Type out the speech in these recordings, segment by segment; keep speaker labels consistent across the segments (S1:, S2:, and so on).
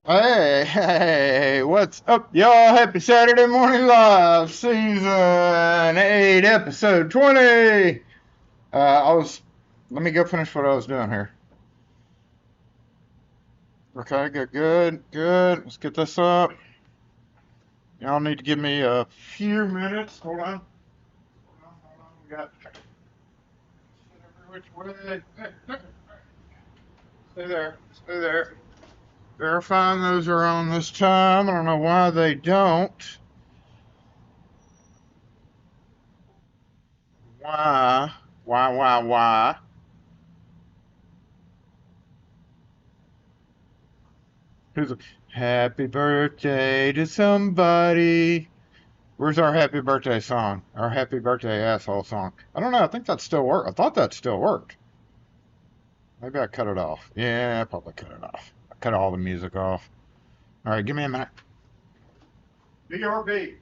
S1: Hey, what's up, y'all? Happy Saturday Morning Live, Season 8, Episode 20. Let me go finish what I was doing here. Okay, good. Let's get this up. Y'all need to give me a few minutes. Hold on. We got shit every which way. Stay there. Verifying those are on this time. I don't know why they don't. Why? Why? Who's a happy birthday to somebody? Where's our happy birthday song? Our happy birthday asshole song. I don't know. I think that still worked. I thought that still worked. Maybe I cut it off. Yeah, I probably cut it off. I cut all the music off. All right, give me a minute. BRB.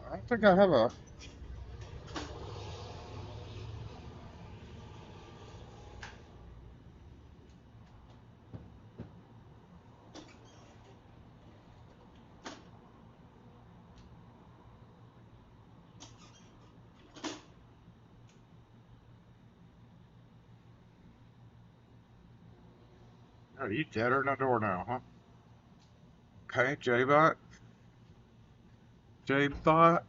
S1: I don't think I have a. Oh, you dead or not door now, huh? Okay, J-Bot. J-Bot.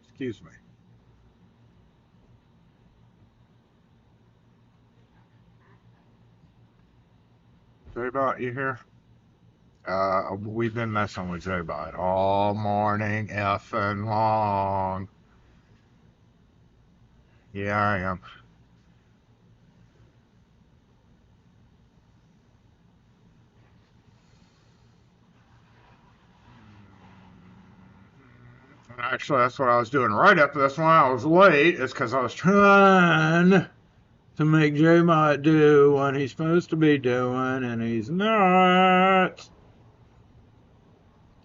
S1: Excuse me. J-Bot, you here? We've been messing with J-Bot all morning effing long. Yeah, I am. Actually, that's what I was doing right after this one. I was late. It's because I was trying to make J-Bot do what he's supposed to be doing, and he's not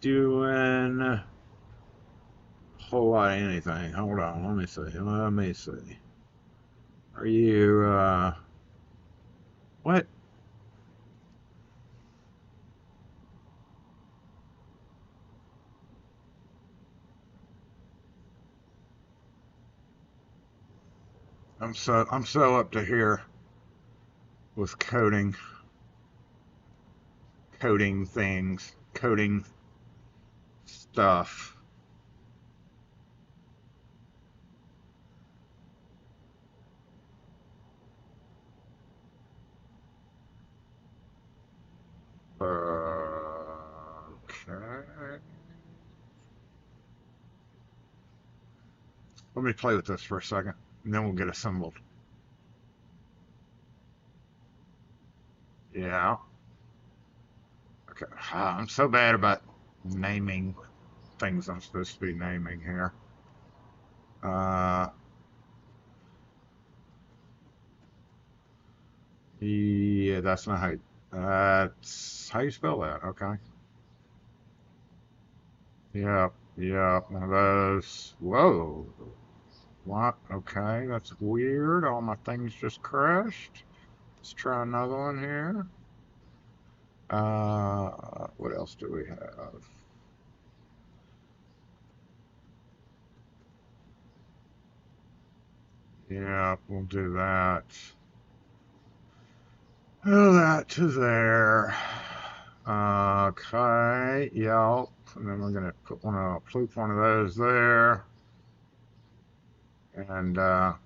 S1: doing a whole lot of anything. Hold on, let me see. Are you, what? I'm so up to here with coding. coding things, coding stuff. Okay. Let me play with this for a second, and then we'll get assembled. Yeah. Okay. I'm so bad about naming things I'm supposed to be naming here. Yeah, that's not how. That's how you spell that. Okay. Yeah. Yeah. One of those. Whoa. What? Okay, that's weird. All my things just crashed. Let's try another one here. What else do we have? Yeah, we'll do that. Oh, that to there. Okay, yeah. And then we're gonna put loop one of those there. And okay,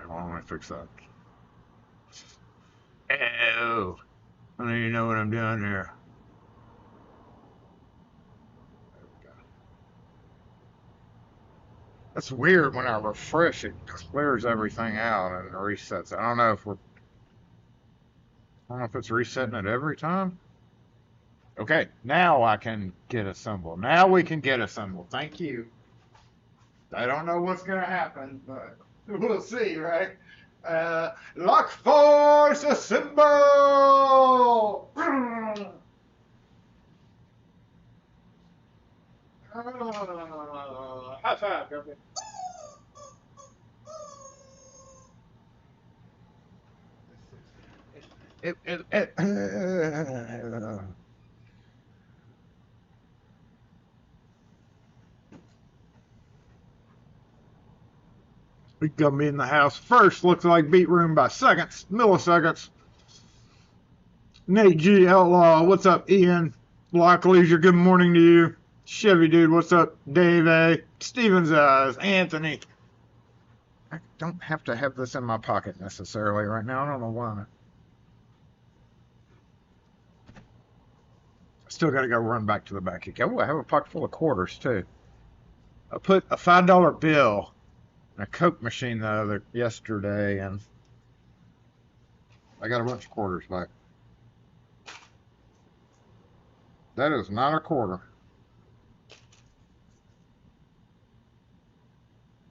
S1: well, let me fix that. Oh, I don't even know what I'm doing here. There we go. That's weird. When I refresh, it clears everything out and resets. I don't know if it's resetting it every time. Okay, now I can get assembled. Now we can get assembled. Thank you. I don't know what's gonna happen, but we'll see, right? Lock force assemble! High five, Grumpy. We got me in the house first. Looks like beat room by seconds, milliseconds. Nate G. Outlaw, what's up, Ian? Lock Leisure, good morning to you. Chevy Dude, what's up? Dave A. Steven's Eyes, Anthony. I don't have to have this in my pocket necessarily right now. I don't know why. Still got to go run back to the back. Oh, I have a pocket full of quarters, too. I put a $5 bill in a Coke machine yesterday, and I got a bunch of quarters back. That is not a quarter.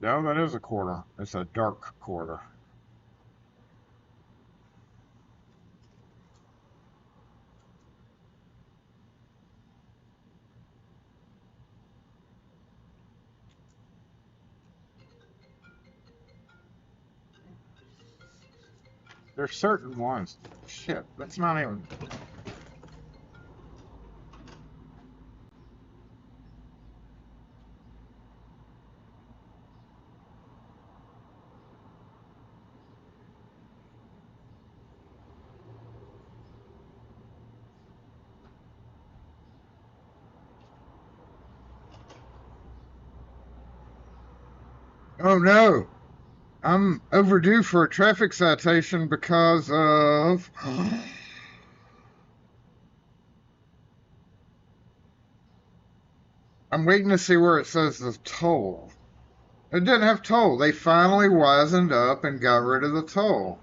S1: No, that is a quarter. It's a dark quarter. There's certain ones. Shit, that's not even. Oh no! I'm overdue for a traffic citation because of. I'm waiting to see where it says the toll. It didn't have toll. They finally wisened up and got rid of the toll.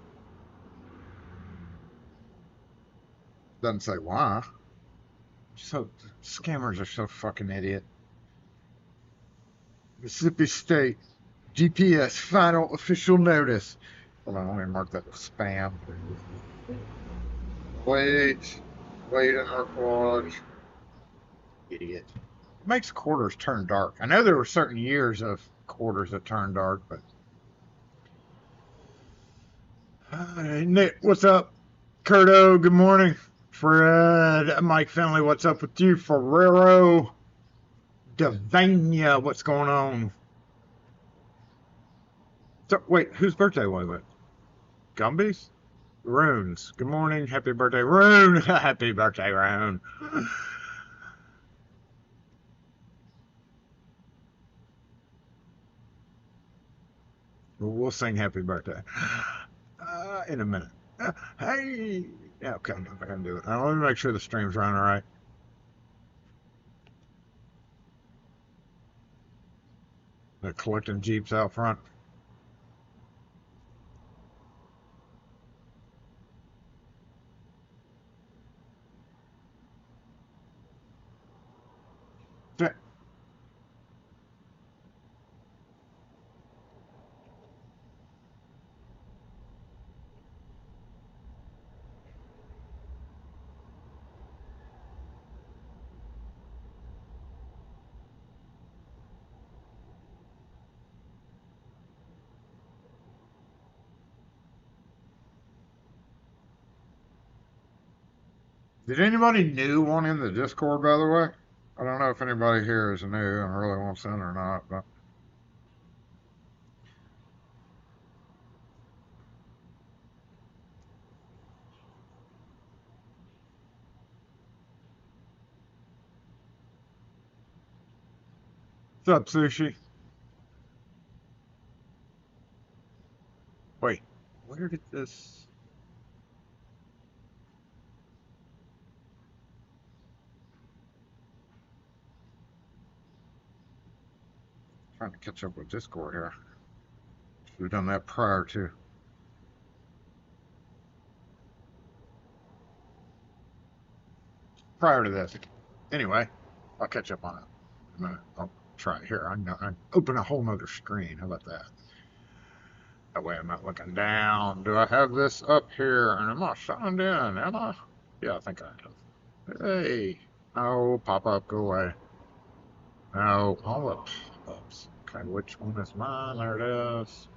S1: Doesn't say why. So scammers are so fucking idiot. Mississippi State GPS final official notice. Hold on, let me mark that as spam. Wait in our quad. Idiot. makes quarters turn dark? I know there were certain years of quarters that turned dark, but Nick, what's up? Curto, good morning. Fred, Mike Finley, what's up with you? Ferrero, Davania, what's going on? So, wait, whose birthday was it? Gumby's? Runes. Good morning. Happy birthday, Rune. Happy birthday, Rune. We'll sing happy birthday in a minute. Hey. Yeah, okay, I'm not going to do it. Let me make sure the stream's running all right. They're collecting Jeeps out front. Did anybody new want in the Discord, by the way? I don't know if anybody here is new and really wants in or not, but what's up, Sushi? Wait, where did this... Trying to catch up with Discord here. Should have done that prior to. Prior to this. Anyway, I'll catch up on it in a minute. I'll try it here. I open a whole nother screen. How about that? That way I'm not looking down. Do I have this up here? And am I signed in? Am I? Yeah, I think I have. Hey. Oh, pop up, go away. No, all the pop-ups. Okay, which one is mine? There it is.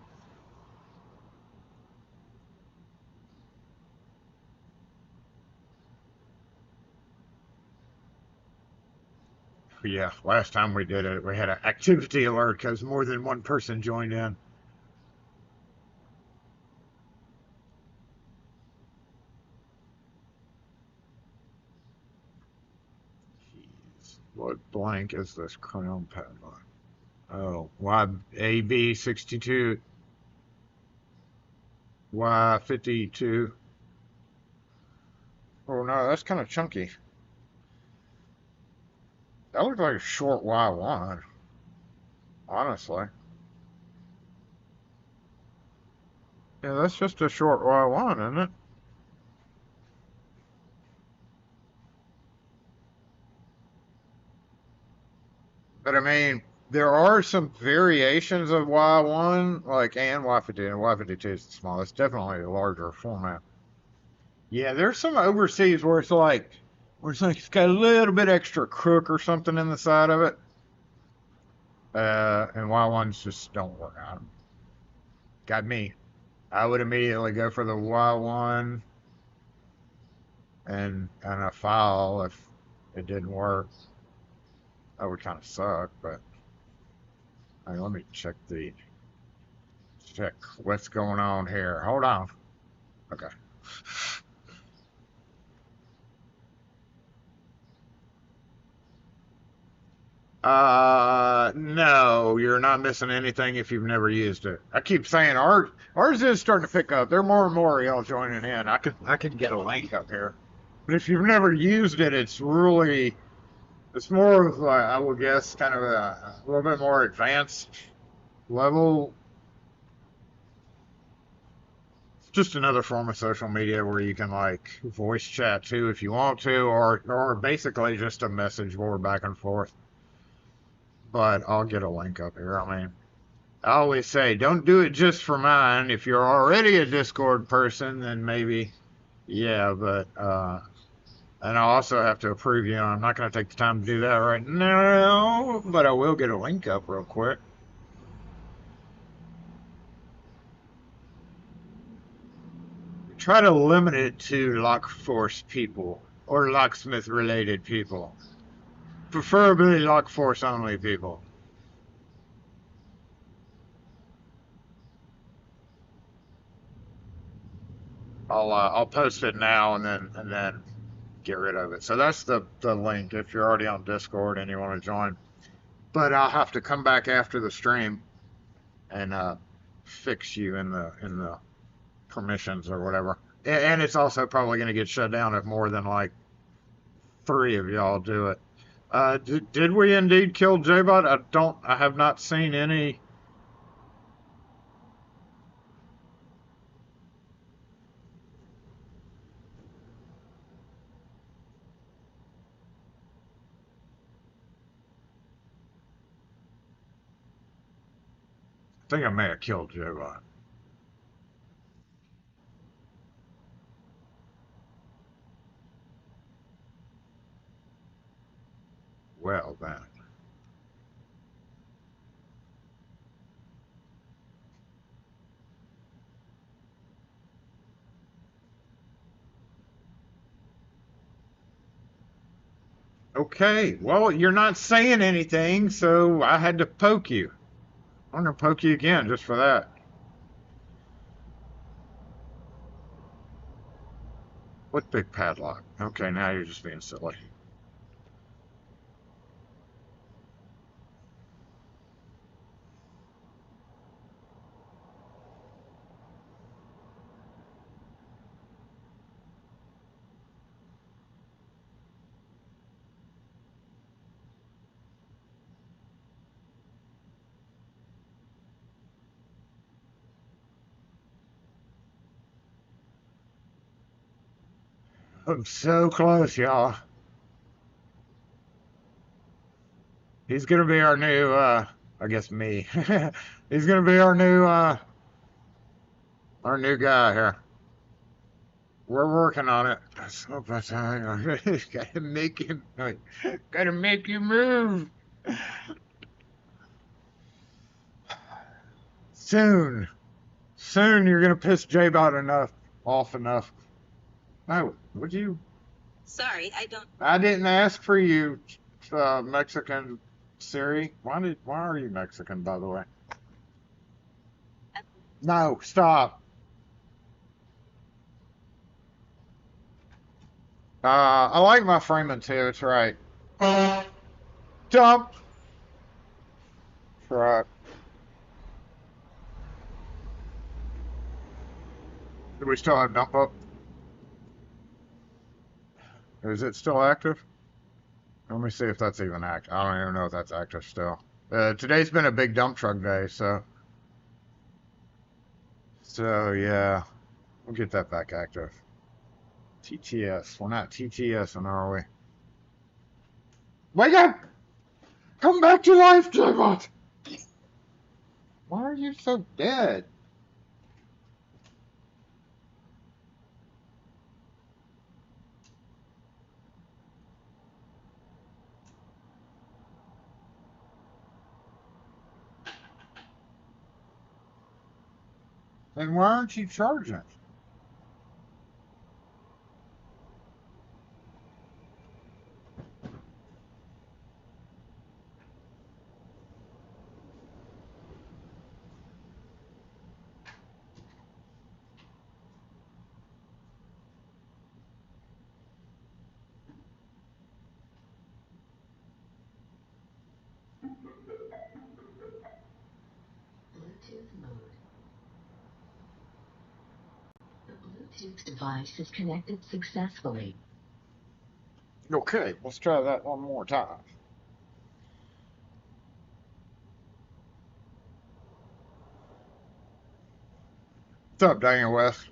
S1: Yeah, last time we did it, we had an activity alert because more than one person joined in. Jeez, what blank is this crown padlock? Oh, YAB62, Y52. Oh no, that's kind of chunky. That looks like a short Y1, honestly. Yeah, that's just a short Y1, isn't it? But I mean, there are some variations of Y1, like and Y50, and Y52 is the smallest. It's definitely a larger format. Yeah, there's some overseas where it's got a little bit extra crook or something in the side of it. And Y1s just don't work out. Got me. I would immediately go for the Y1 and a file if it didn't work. That would kind of suck, but let me check what's going on here. Hold on. Okay. No, you're not missing anything if you've never used it. I keep saying ours is starting to pick up. There are more and more of y'all joining in. I could get a link up here. But if you've never used it, it's more of, I would guess, kind of a little bit more advanced level. It's just another form of social media where you can like voice chat too if you want to, or basically just a message board back and forth. But I'll get a link up here. I mean, I always say, don't do it just for mine. If you're already a Discord person, then maybe, yeah, but And I'll also have to approve you. I'm not going to take the time to do that right now, but I will get a link up real quick. Try to limit it to Lockforce people or Locksmith related people. Preferably Lockforce only people. I'll post it now and then get rid of it. So that's the link if you're already on Discord and you want to join. But I'll have to come back after the stream and fix you in the permissions or whatever. And it's also probably going to get shut down if more than like 3 of y'all do it. Did we indeed kill Jbot? I have not seen any. I think I may have killed Jbot. Well then. Okay, well, you're not saying anything, so I had to poke you. I'm gonna poke you again just for that. What big padlock? Okay, now you're just being silly. I'm so close, y'all. He's gonna be our new, I guess me. He's gonna be our new guy here. We're working on it. So, but gotta make him, gotta make you move. Soon, soon you're gonna piss J-Bot off enough. No, would you?
S2: Sorry, I don't.
S1: I didn't ask for you, Mexican Siri. Why are you Mexican, by the way? No, stop. I like my framing too. It's right. Dump. That's right. Do we still have dump up? Is it still active? Let me see if that's even active. I don't even know if that's active still. Today's been a big dump truck day, so yeah, we'll get that back active. TTS. We're not TTSing, are we? Wake up! Come back to life, J-Bot! Why are you so dead? Then why aren't you charging?
S3: Bluetooth mode. The Bluetooth device is connected successfully.
S1: Okay, let's try that one more time. What's up, Daniel West?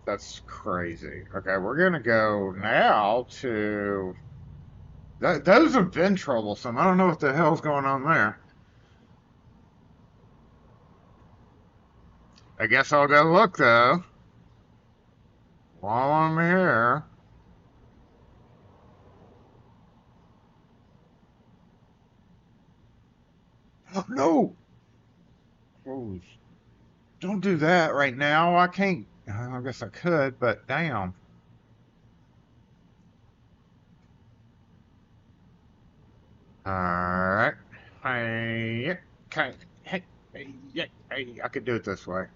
S1: That's crazy. Okay, we're gonna go now to. Those have been troublesome. I don't know what the hell's going on there. I guess I'll go look though while I'm here. Oh, no! Oh, don't do that right now. I can't. I guess I could, but damn. Alright. Hey, okay. Hey, hey, yeah, hey, I could do it this way.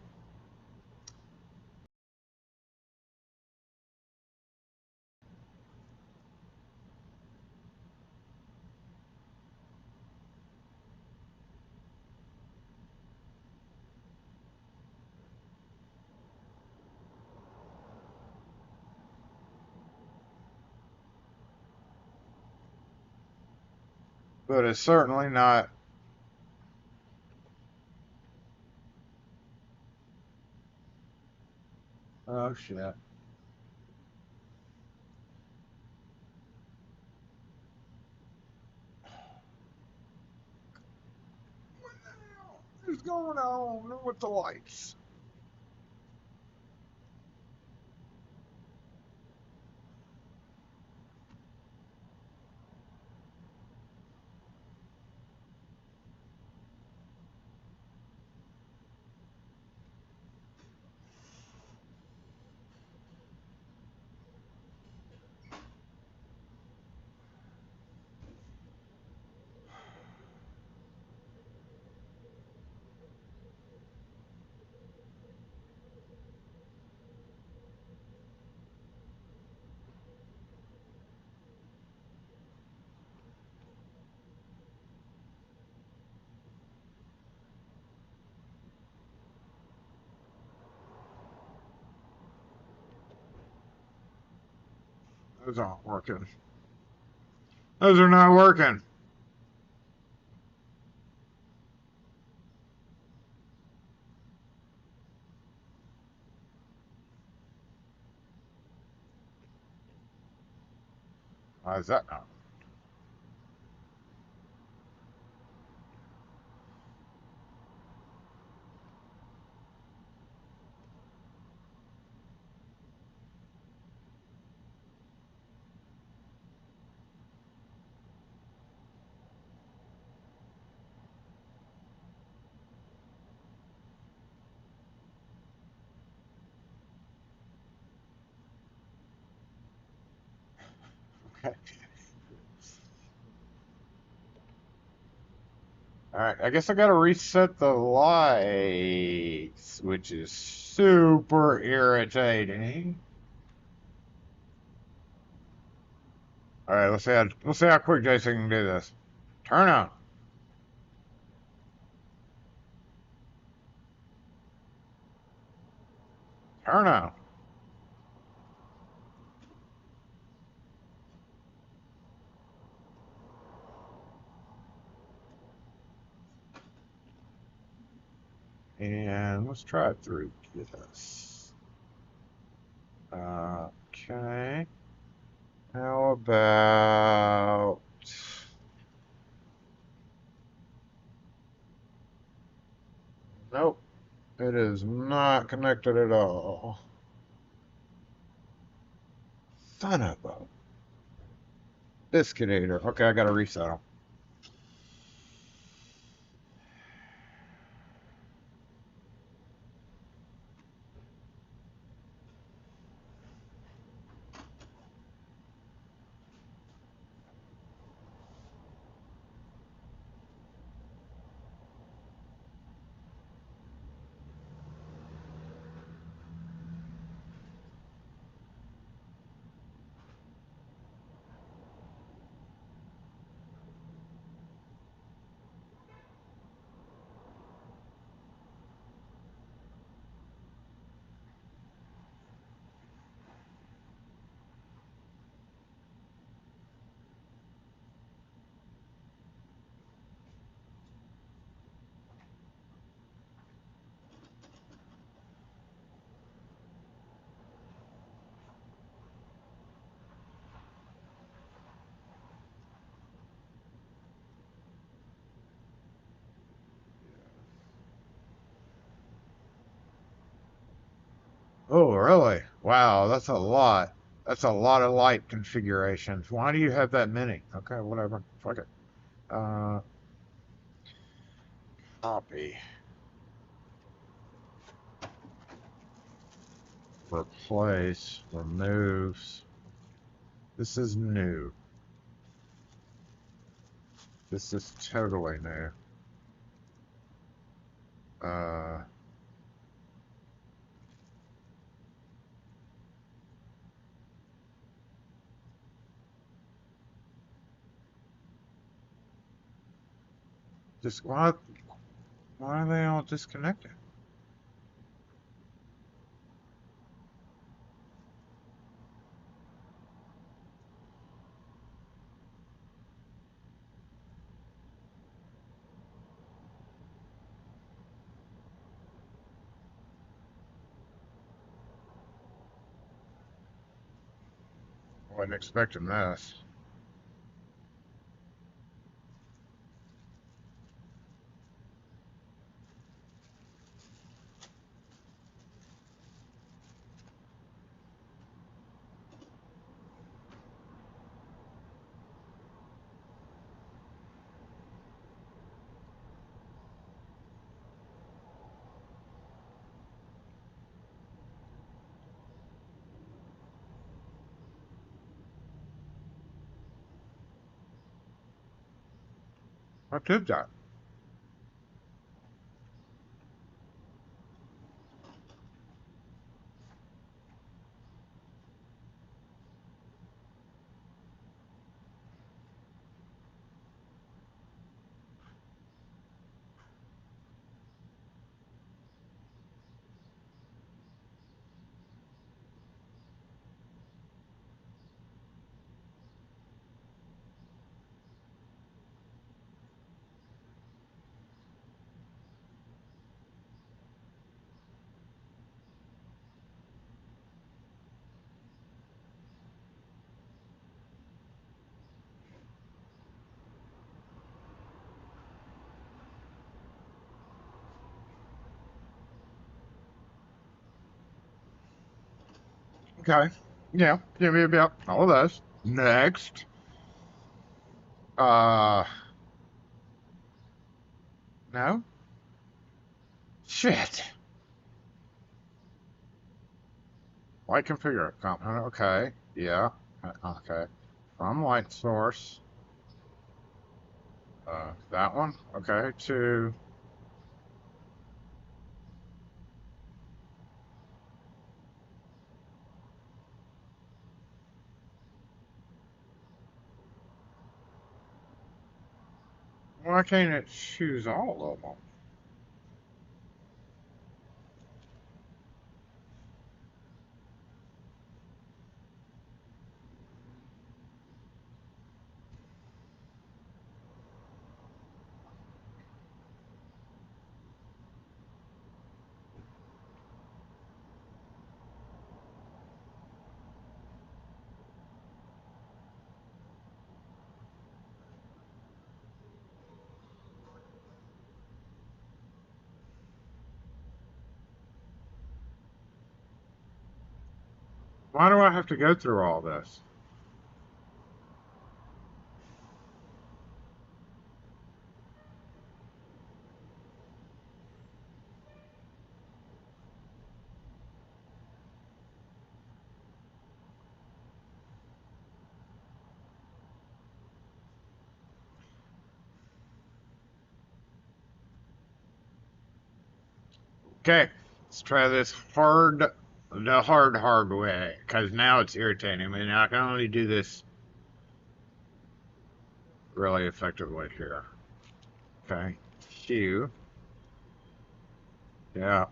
S1: But it's certainly not. Oh, shit. What the hell is going on with the lights? Those aren't working. Those are not working. Why is that not? Okay. Alright, I guess I gotta reset the lights, which is super irritating. Alright, let's see how quick Jason can do this. Turn on. Turn on. And let's try it through this. Okay. How about... Nope. It is not connected at all. Son of a biscuit eater. Okay, I gotta reset them. Oh, really? Wow, that's a lot. That's a lot of light configurations. Why do you have that many? Okay, whatever. Fuck it. Uh, Copy. Replace. Removes. This is new. This is totally new. Uh, just why are they all disconnected? I wasn't expecting this. I did that. Okay. Yeah, give me about all of those. Next. Uh, no? Shit. Light configure component. Okay. Yeah. Okay. From light source. That one. Okay. To. Why can't it choose all of them? Why do I have to go through all this? Okay. Let's try this hard way. Because now it's irritating me. Now I can only do this really effectively here. Okay. Q. Yeah.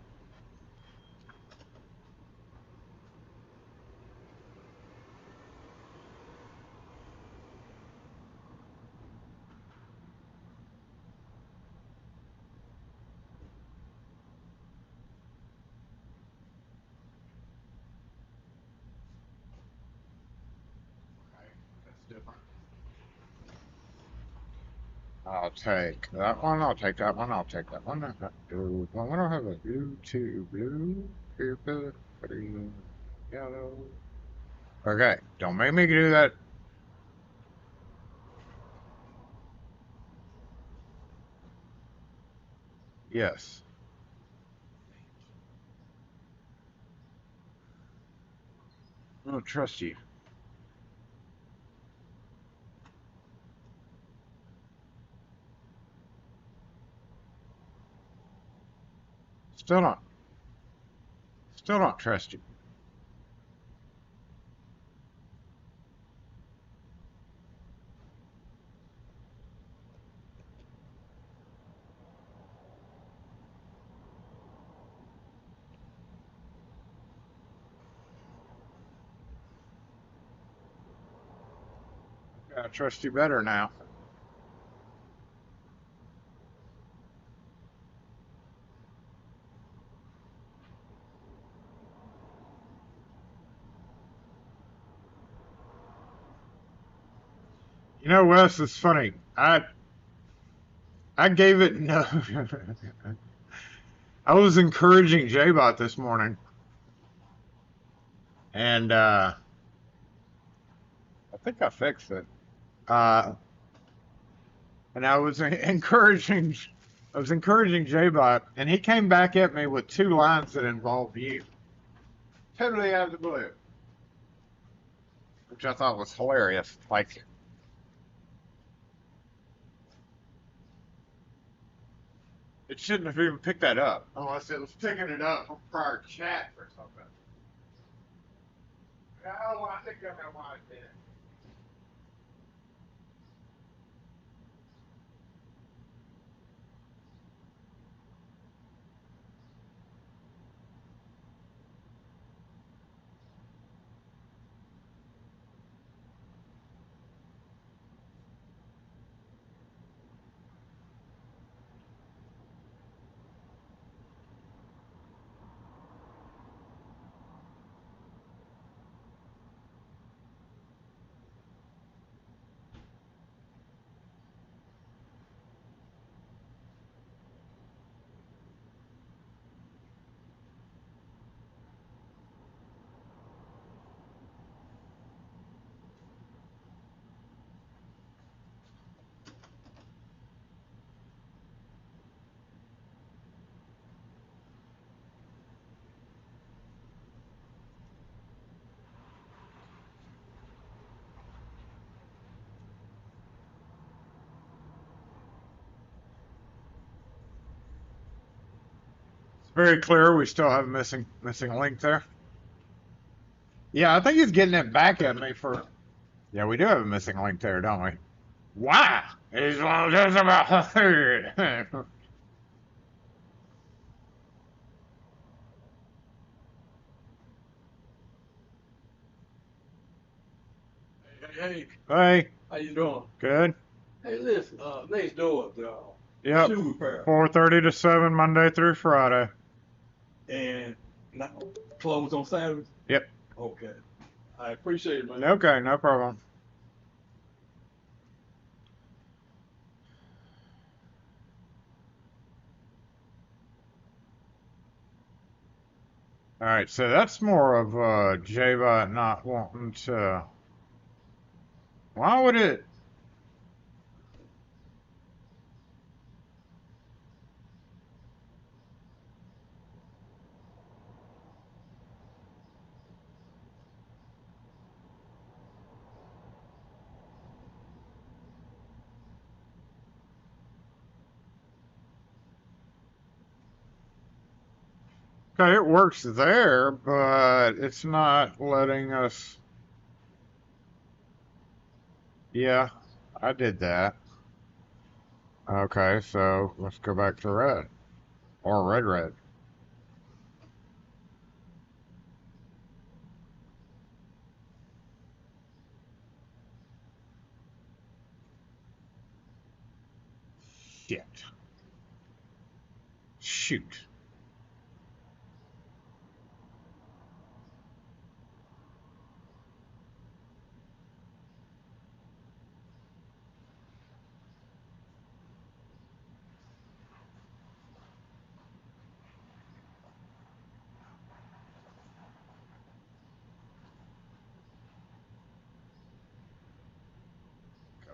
S1: Okay. That's different. I'll take that one. I'll take that one. I'll take that one. We don't have a blue to blue. Here, blue. Green, yellow. Okay, don't make me do that. Yes. I don't trust you. Still don't. Still don't trust you. I trust you better now. You know, Wes, it's funny. I gave it no. I was encouraging J-Bot this morning, and I think I fixed it. Uh, and I was encouraging J-Bot, and he came back at me with two lines that involved you, totally out of the blue, which I thought was hilarious. Like, it shouldn't have even picked that up unless it was picking it up from prior chat or something. Oh, I think I know why I did it. It's very clear we still have a missing link there. Yeah, I think he's getting it back at me for. Yeah, we do have a missing link there, don't we? Why? He's just about.
S4: Hey,
S1: Hey,
S4: how you doing?
S1: good.
S4: Hey, listen, next door,
S1: Yep.
S4: shoe repair,
S1: 4:30 to 7, Monday through Friday.
S4: and not closed on Saturdays.
S1: Yep.
S4: Okay, I appreciate it, man.
S1: Okay, no problem. All right, so that's more of J-Bot not wanting to. Why would it? Okay, it works there, but it's not letting us. Yeah, I did that. Okay, so let's go back to red. Or red. Shit. Shoot.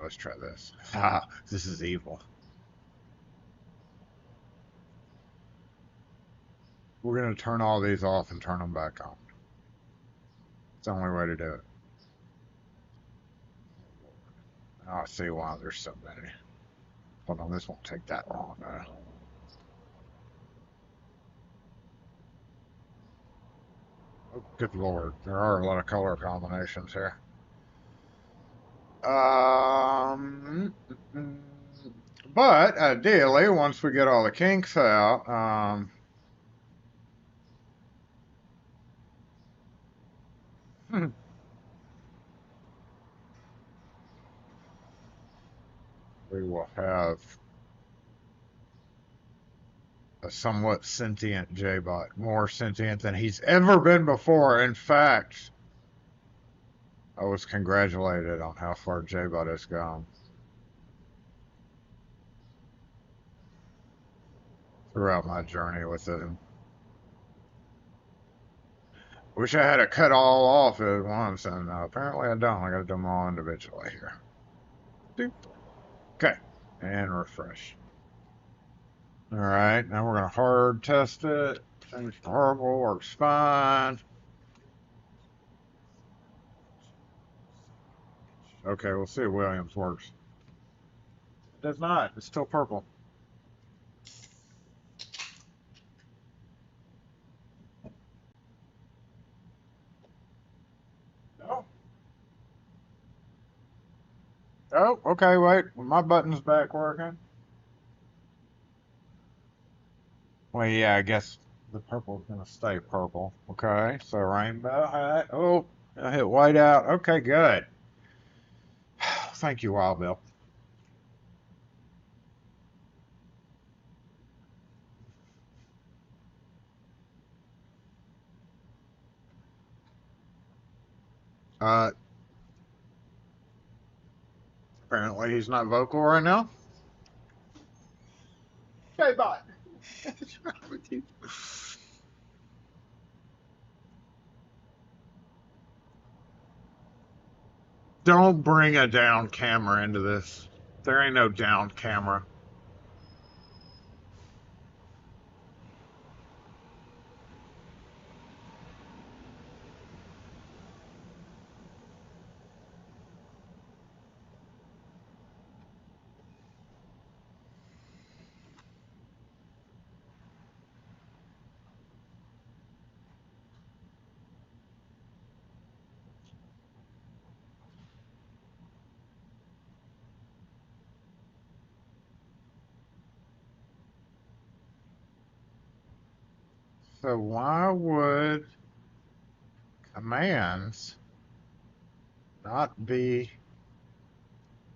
S1: let's try this. Ha, this is evil. We're going to turn all these off and turn them back on. It's the only way to do it. Oh, I see why there's so many. Hold on, this won't take that long. Oh, good lord, there are a lot of color combinations here. But ideally, once we get all the kinks out, we will have a somewhat sentient J-bot, more sentient than he's ever been before. In fact, I was congratulated on how far J-bot has gone throughout my journey with it. Wish I had to cut all off at once, and apparently I don't. I got to do them all individually here. Doop. Okay, and refresh. All right, now we're gonna hard test it. Things horrible, works fine. Okay, we'll see if Williams works. It does not. It's still purple. No. Oh, okay, wait. My button's back working. Well, yeah, I guess the purple's gonna stay purple. Okay, so rainbow hat. Oh, I hit white out. Okay, good. Thank you, Wild Bill. Uh, Apparently he's not vocal right now. Hey, bot. What's wrong with you? Don't bring a down camera into this. There ain't no down camera. So why would commands not be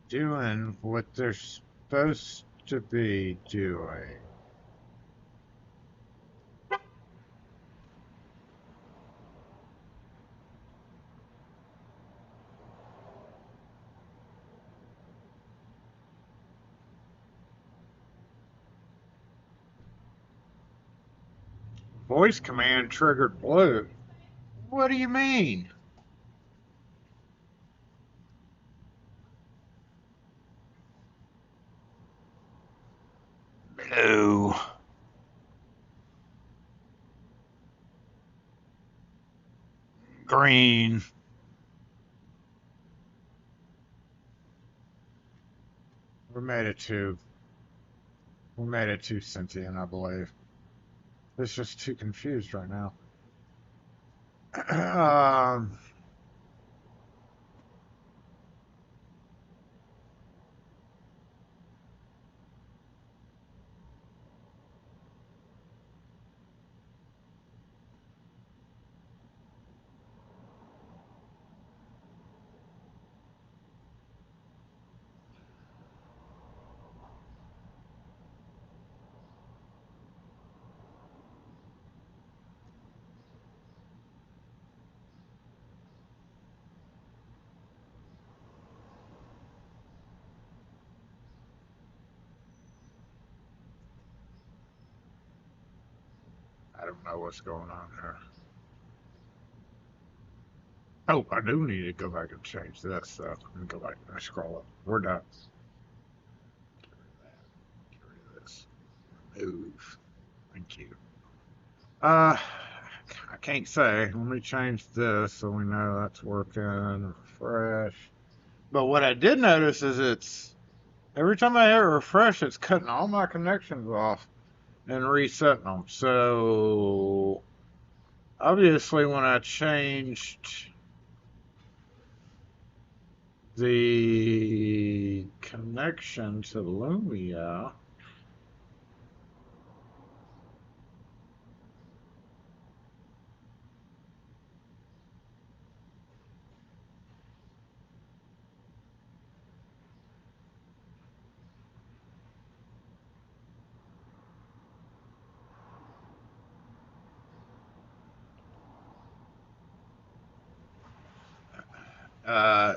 S1: doing what they're supposed to be doing? Voice command triggered blue. What do you mean? Blue. Green. We made it too sentient, I believe. It's just too confused right now. I don't know what's going on here. Oh, I do need to go back and change this. So let me go back and scroll up. We're done. Get rid of this. Move. Thank you. I can't say. Let me change this so we know that's working. Refresh. But what I did notice is it's every time I hit refresh, it's cutting all my connections off and resetting them. So obviously, when I changed the connection to Lumia,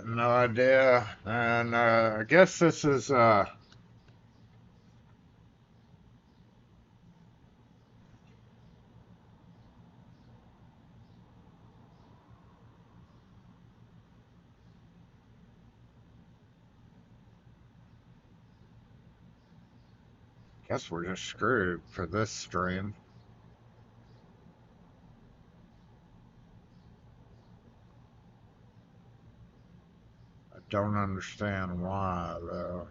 S1: no idea. And I guess this is guess we're just screwed for this stream. I don't understand why though.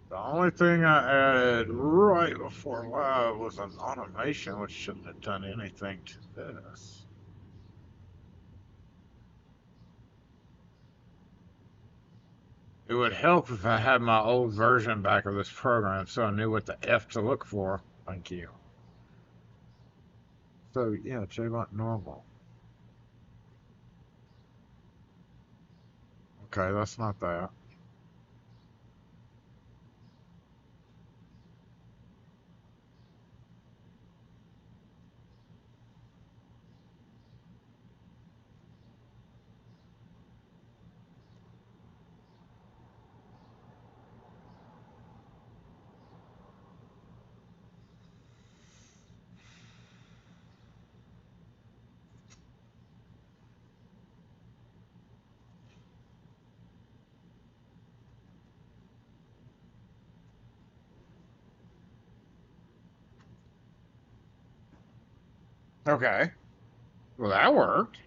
S1: The only thing I added right before live was an automation, which shouldn't have done anything to this. It would help if I had my old version back of this program so I knew what the F to look for. Thank you. So, yeah, JBot normal. Okay, that's not that. Okay. Well, that worked.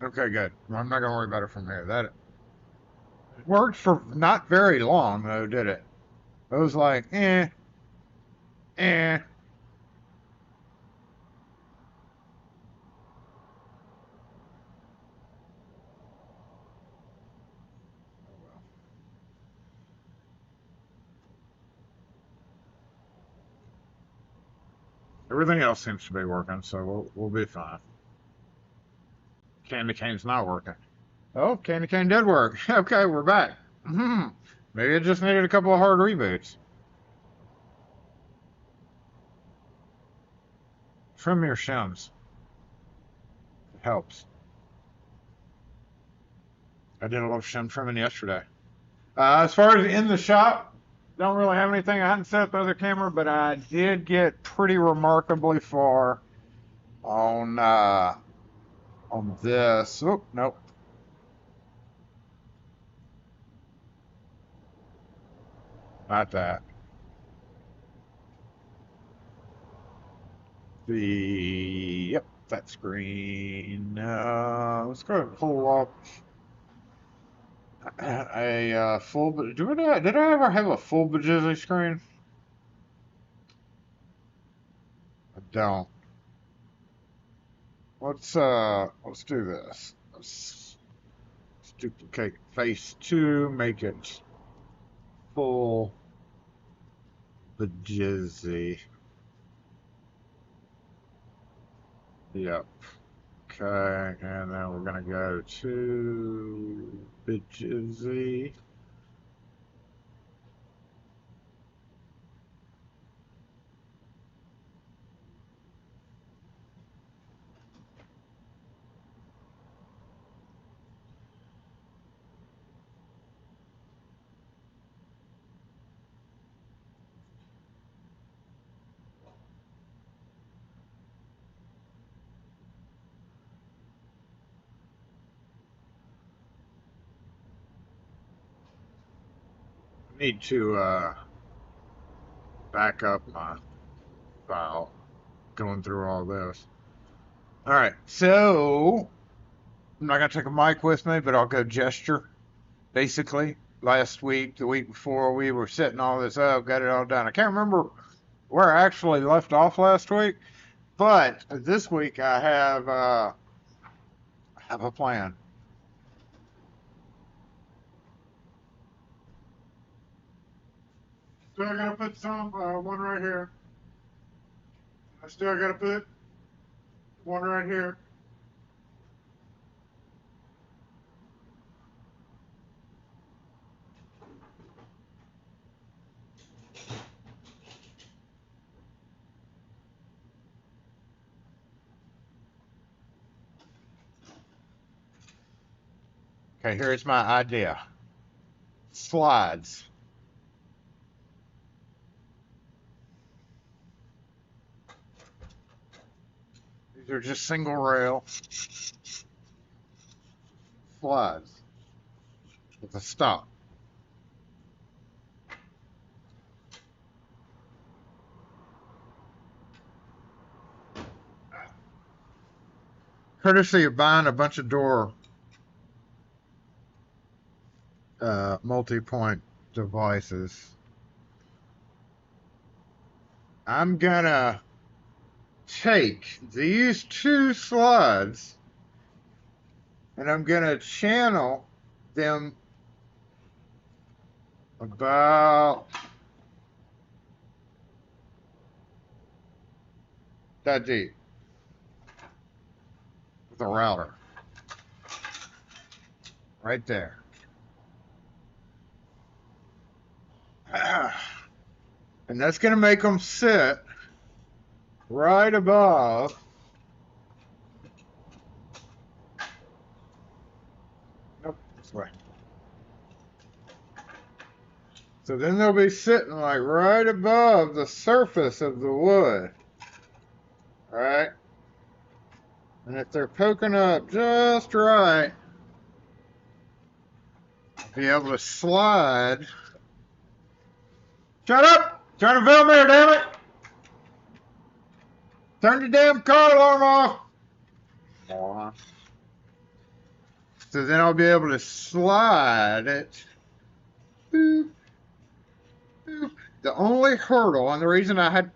S1: Okay, good. Well, I'm not going to worry about it from here. That worked for not very long, though, did it? It was like, eh. Oh, well. Everything else seems to be working, so we'll be fine. Candy cane's not working. Oh, candy cane did work. Okay, we're back. Maybe it just needed a couple of hard reboots. Trim your shims. It helps. I did a little shim trimming yesterday. As far as in the shop, don't really have anything. I hadn't set up the other camera, but I did get pretty remarkably far on this. Oh, nope. Not that. Yep, that screen. Let's go ahead and pull up a full. Did I ever have a full Bajizzy screen? I don't. Let's do this. Let's duplicate face 2, make it full Bajizzy. Yep. Okay, and then we're gonna go to Bajizzy. Need to back up my file going through all this. All right, so I'm not going to take a mic with me, but I'll go gesture. Basically, last week, the week before, we were setting all this up, got it all done. I can't remember where I actually left off last week, but this week I have a plan. Still got to put some one right here. I still got to put one right here. Okay, here's my idea. Slides. These are just single rail slides with a stop. Courtesy of buying a bunch of door multi-point devices, I'm gonna take these two slides and I'm gonna channel them about that deep with a router right there. And that's going to make them sit right above this way. So then they'll be sitting like right above the surface of the wood. All right? And if they're poking up just right, I'll be able to slide. Shut up! Trying to film here, damn it! Turn the damn car alarm off! So then I'll be able to slide it. Boop, boop. The only hurdle, and the reason I had,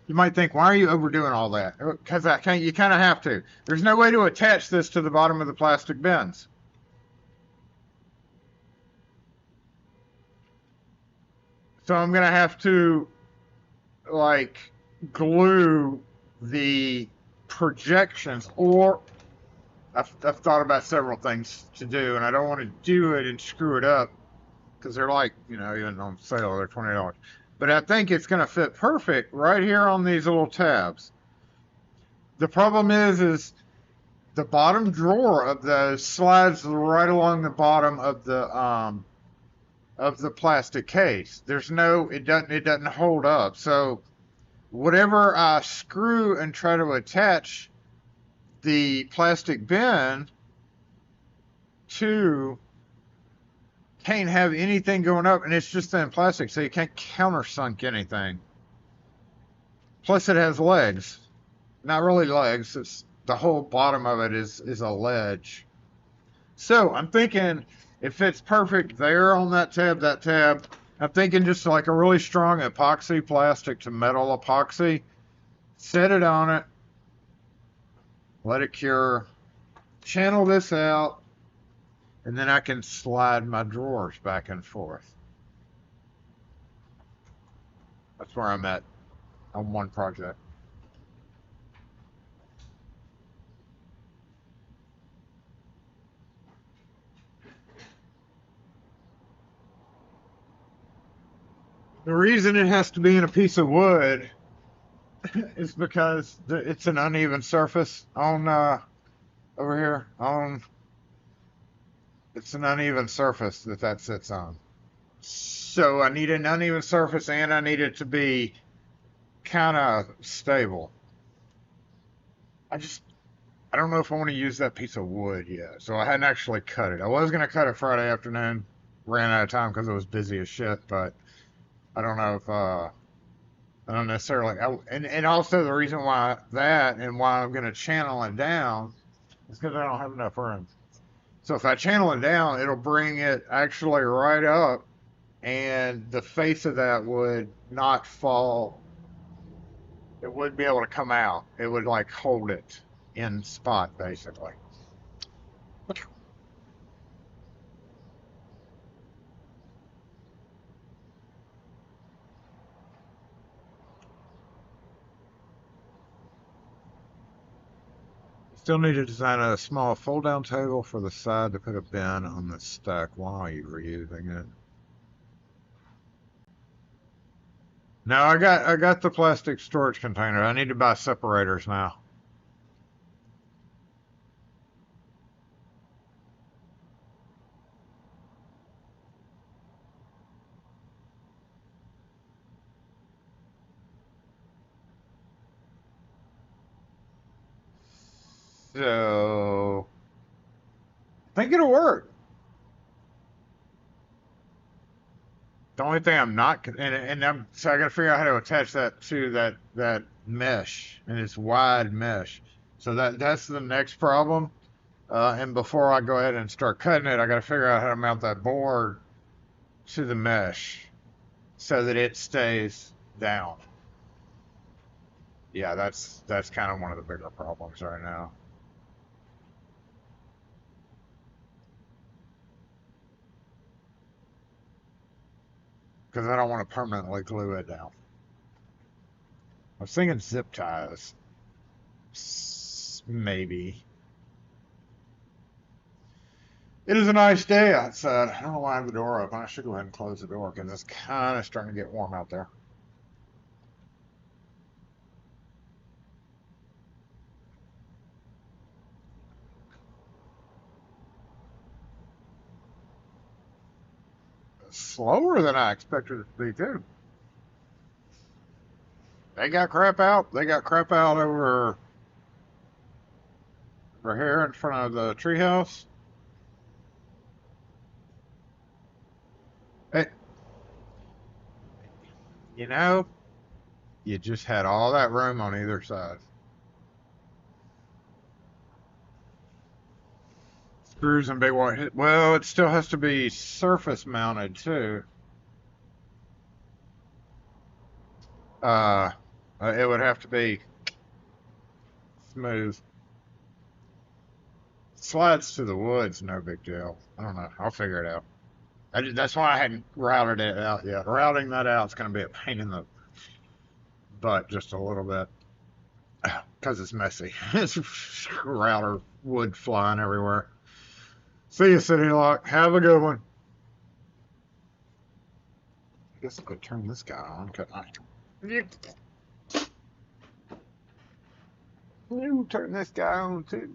S1: you might think, why are you overdoing all that? Because I can't. You kind of have to. There's no way to attach this to the bottom of the plastic bins. So I'm gonna have to, like, glue the projections, or I've thought about several things to do, and I don't want to do it and screw it up because they're like, you know, even on sale, they're $20. But I think it's going to fit perfect right here on these little tabs. The problem is the bottom drawer of those slides right along the bottom of the plastic case. There's no, it doesn't hold up. So whatever I screw and try to attach the plastic bin to can't have anything going up, and it's just thin plastic, so you can't countersunk anything. Plus it has legs. Not really legs, it's the whole bottom of it is a ledge. So I'm thinking it fits perfect there on that tab. I'm thinking just like a really strong epoxy, plastic to metal epoxy. Set it on it. Let it cure. Channel this out. And then I can slide my drawers back and forth. That's where I'm at on one project. The reason it has to be in a piece of wood is because it's an uneven surface on over here on. It's an uneven surface that sits on. So I need an uneven surface, and I need it to be kind of stable. I I don't know if I want to use that piece of wood yet. So I hadn't actually cut it. I was going to cut it Friday afternoon, ran out of time because it was busy as shit. But I don't know if I don't necessarily. And also the reason why that and why I'm gonna channel it down is because I don't have enough room. So if I channel it down, it'll bring it actually right up, and the face of that would not fall. It wouldn't be able to come out. It would like hold it in spot basically. Still need to design a small fold-down table for the side to put a bin on the stack while you're using it. No, I got the plastic storage container. I need to buy separators now. So I think it'll work. The only thing I'm not, so I got to figure out how to attach that to that mesh, and it's wide mesh. So that's the next problem. And before I go ahead and start cutting it, I got to figure out how to mount that board to the mesh so that it stays down. Yeah, that's kind of one of the bigger problems right now. Because I don't want to permanently glue it down. I was thinking zip ties. Maybe. It is a nice day outside. I don't know why I have the door open. I should go ahead and close the door because it's kind of starting to get warm out there. Slower than I expected it to be, too. They got crap out. They got crap out over here in front of the treehouse. Hey, you know, you just had all that room on either side. Screws and big white hit. Well, it still has to be surface mounted too. Uh, it would have to be smooth. Slides to the woods, no big deal. I don't know. I'll figure it out. That's why I hadn't routed it out yet. Routing that out is going to be a pain in the butt just a little bit because it's messy. It's router wood flying everywhere. See you, City Lock. Have a good one. I guess I could turn this guy on. You turn this guy on too.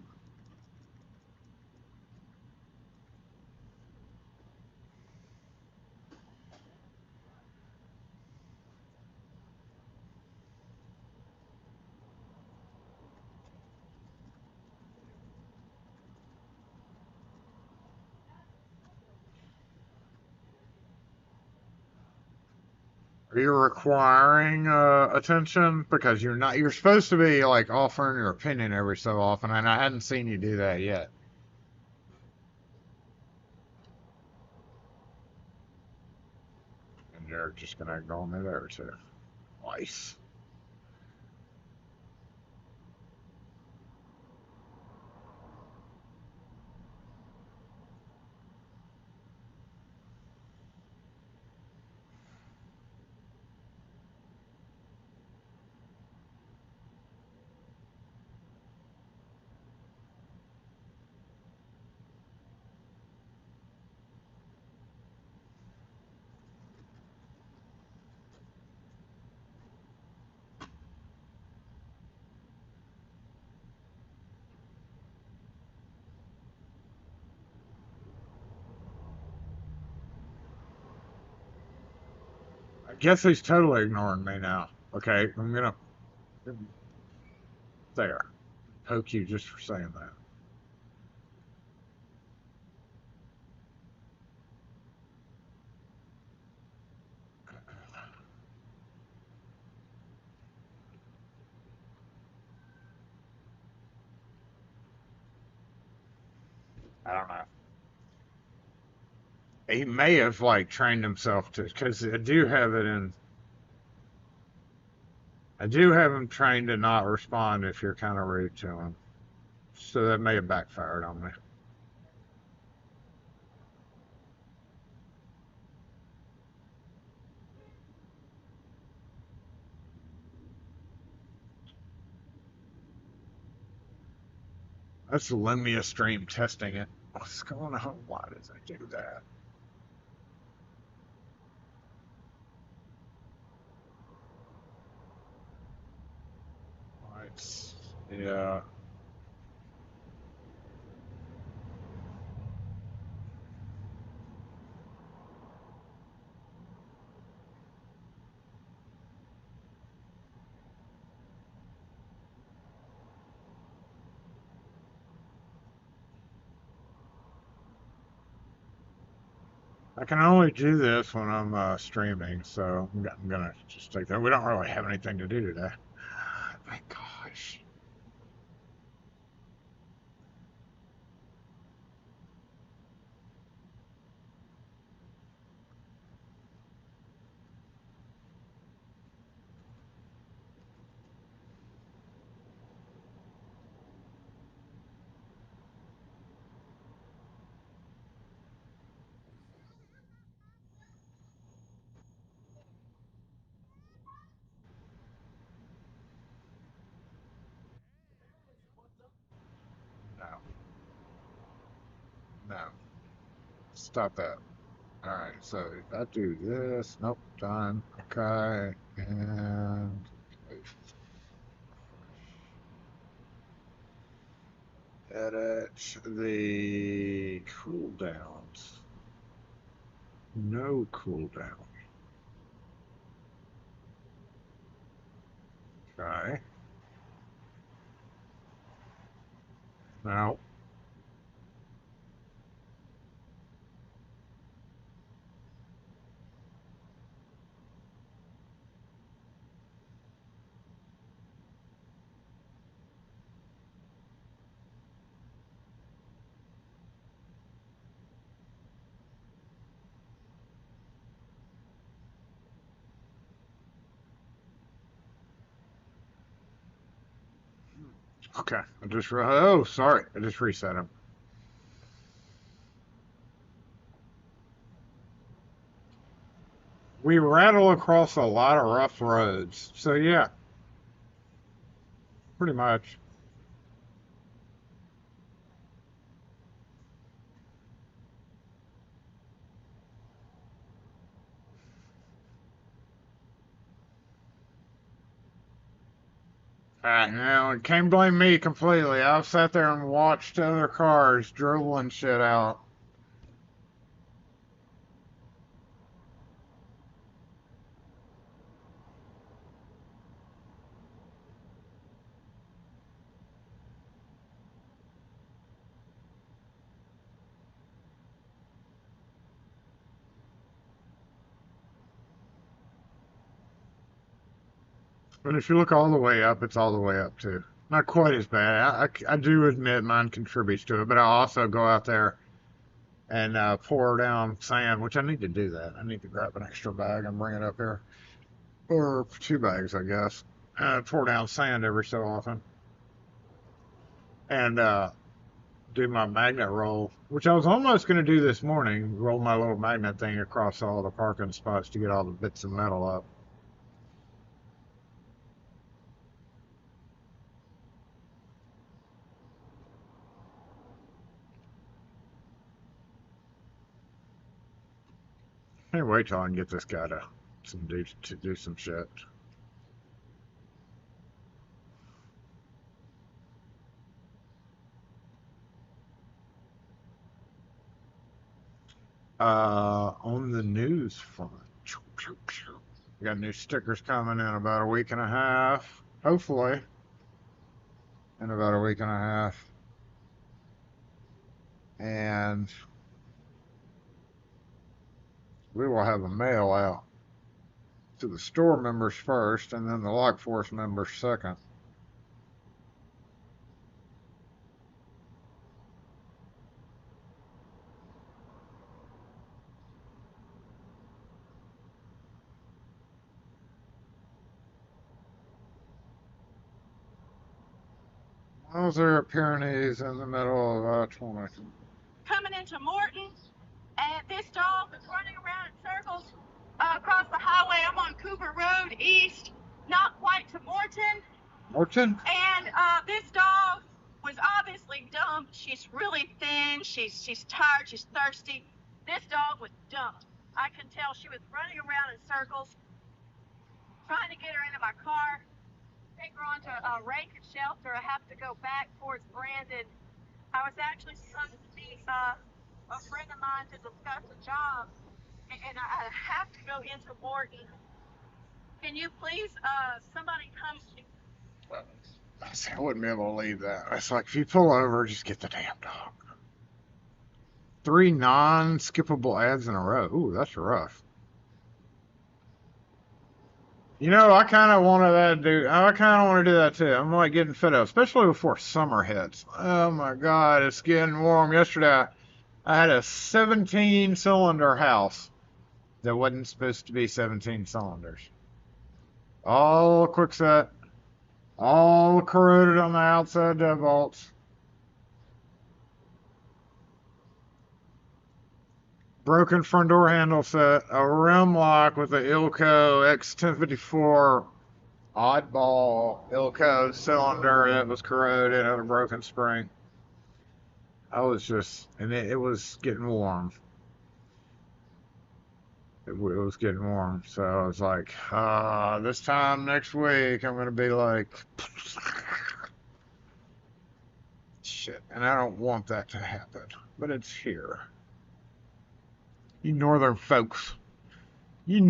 S1: Are you requiring attention? Because you're not. You're supposed to be like offering your opinion every so often, and I hadn't seen you do that yet. And you're just gonna ignore me there too. Nice. I guess he's totally ignoring me now. Okay, I'm gonna there poke you just for saying that. I don't know. He may have like trained himself to, because I do have it in. I do have him trained to not respond if you're kind of rude to him. So that may have backfired on me. That's Lumia stream testing it. What's going on? Why does it do that? It's, yeah. I can only do this when I'm streaming, so I'm gonna just take that. We don't really have anything to do today. Thank gosh. No, no. Stop that. Alright, so if I do this, nope, done. Okay, and edit the cooldowns. No cooldown. Okay. Now, okay. Oh, sorry. I just reset him. We rattle across a lot of rough roads. So, yeah, pretty much. Now, can't blame me completely. I've sat there and watched other cars dribbling shit out. But if you look all the way up, it's all the way up too. Not quite as bad. I do admit mine contributes to it, but I also go out there and pour down sand, which I need to do that. I need to grab an extra bag and bring it up here. Or two bags, I guess. Pour down sand every so often. And do my magnet roll, which I was almost going to do this morning. Roll my little magnet thing across all the parking spots to get all the bits of metal up. Can't wait till I can get this guy to do some shit. On the news front, we got new stickers coming in about a week and a half. Hopefully, in about a week and a half. And we will have a mail out to the store members first, and then the Lock Force members second. Those are Pyrenees in the middle of 20.
S2: Coming into Morton, and this dog was running around in circles across the highway. I'm on Cooper Road East, not quite to Morton.
S1: Morton?
S2: And this dog was obviously dumped. She's really thin. She's tired. She's thirsty. This dog was dumped. I can tell she was running around in circles, trying to get her into my car. Take her onto a Rankin shelter. I have to go back towards Brandon. I was actually supposed to meet a friend of mine to discuss a job, and I have to go into Morton. Can you please, somebody come?
S1: I wouldn't be able to leave that. It's like, if you pull over, just get the damn dog. 3 non-skippable ads in a row. Ooh, that's rough. You know, I kind of want to do that too. I'm like getting fed up, especially before summer hits. Oh my God, it's getting warm. Yesterday, I had a 17-cylinder house that wasn't supposed to be 17 cylinders. All quickset, all corroded on the outside deadbolts. Broken front door handle set, a rim lock with the Ilco X1054 oddball Ilco cylinder that was corroded, had a broken spring. I was just, and it was getting warm. It was getting warm, so I was like, this time next week I'm gonna be like, shit, and I don't want that to happen, but it's here. You northern folks are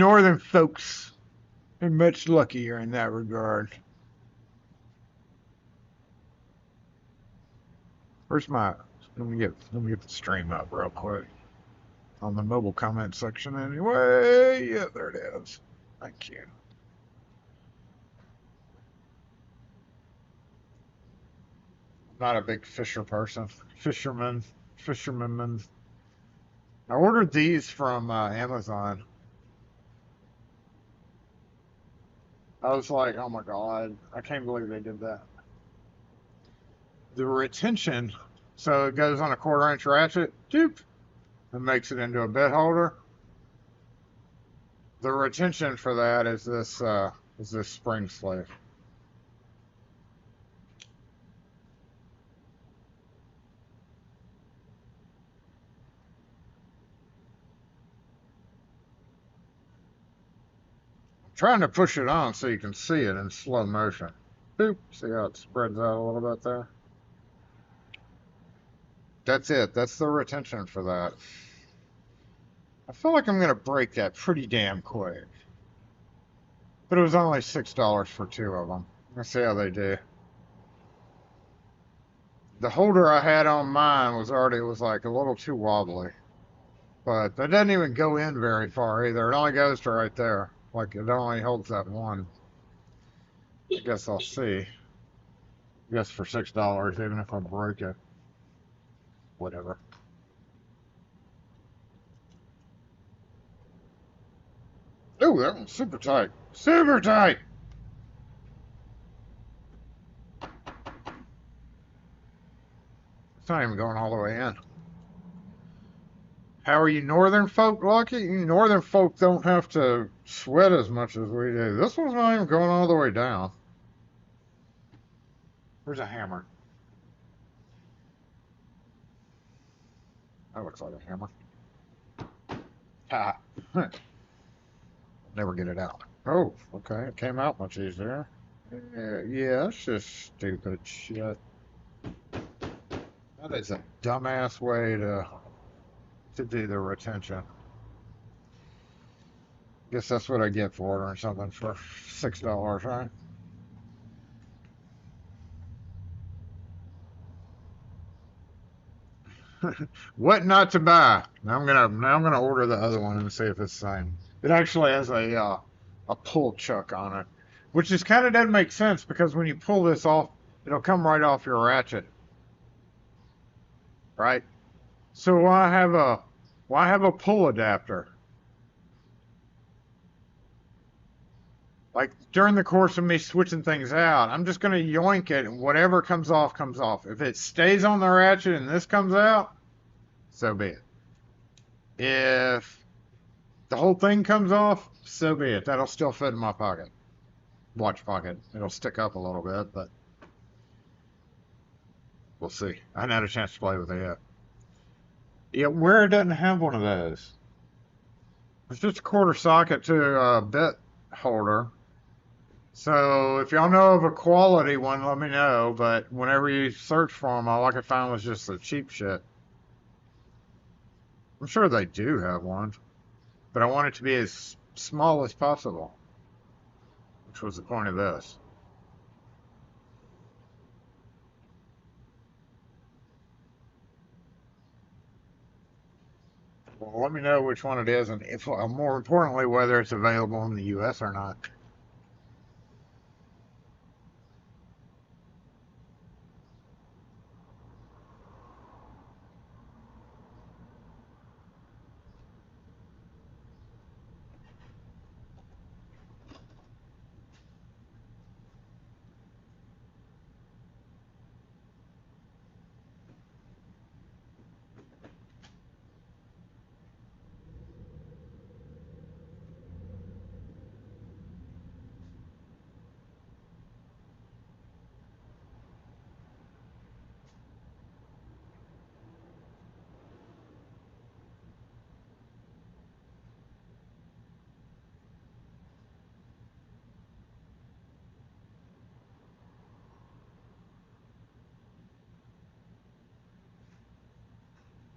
S1: much luckier in that regard. Where's my? Let me get the stream up real quick on the mobile comment section. Anyway, yeah, there it is. Thank you. I'm not a big fisherman. I ordered these from Amazon. I was like, oh my God, I can't believe they did that. The retention, so it goes on a 1/4-inch ratchet, doop, and makes it into a bed holder. The retention for that is this spring sleeve. Trying to push it on so you can see it in slow motion. Boop. See how it spreads out a little bit there? That's it. That's the retention for that. I feel like I'm going to break that pretty damn quick. But it was only $6 for 2 of them. Let's see how they do. The holder I had on mine was like a little too wobbly. But that doesn't even go in very far either. It only goes to right there. Like, it only holds that one. I guess I'll see. I guess for $6, even if I break it. Whatever. Ooh, that one's super tight. Super tight! It's not even going all the way in. How are you northern folk lucky? You northern folk don't have to sweat as much as we do. This one's not even going all the way down. Where's a hammer? That looks like a hammer. Ha! Never get it out. Oh, okay. It came out much easier. Yeah, that's just stupid shit. That is a dumbass way to do the retention. Guess that's what I get for ordering something for $6, right? What not to buy? Now I'm gonna order the other one and see if it's the same. It actually has a pull chuck on it, which just kind of doesn't make sense because when you pull this off, it'll come right off your ratchet, right? So why have a pull adapter? Like during the course of me switching things out, I'm just going to yoink it and whatever comes off, comes off. If it stays on the ratchet and this comes out, so be it. If the whole thing comes off, so be it. That'll still fit in my pocket. Watch pocket. It'll stick up a little bit, but we'll see. I haven't had a chance to play with it yet. Yeah, where it doesn't have one of those. It's just a quarter socket to a bit holder. So if y'all know of a quality one, let me know. But whenever you search for them, all I could find was just the cheap shit. I'm sure they do have one, but I want it to be as small as possible, which was the point of this. Well, let me know which one it is, and if, more importantly, whether it's available in the U.S. or not.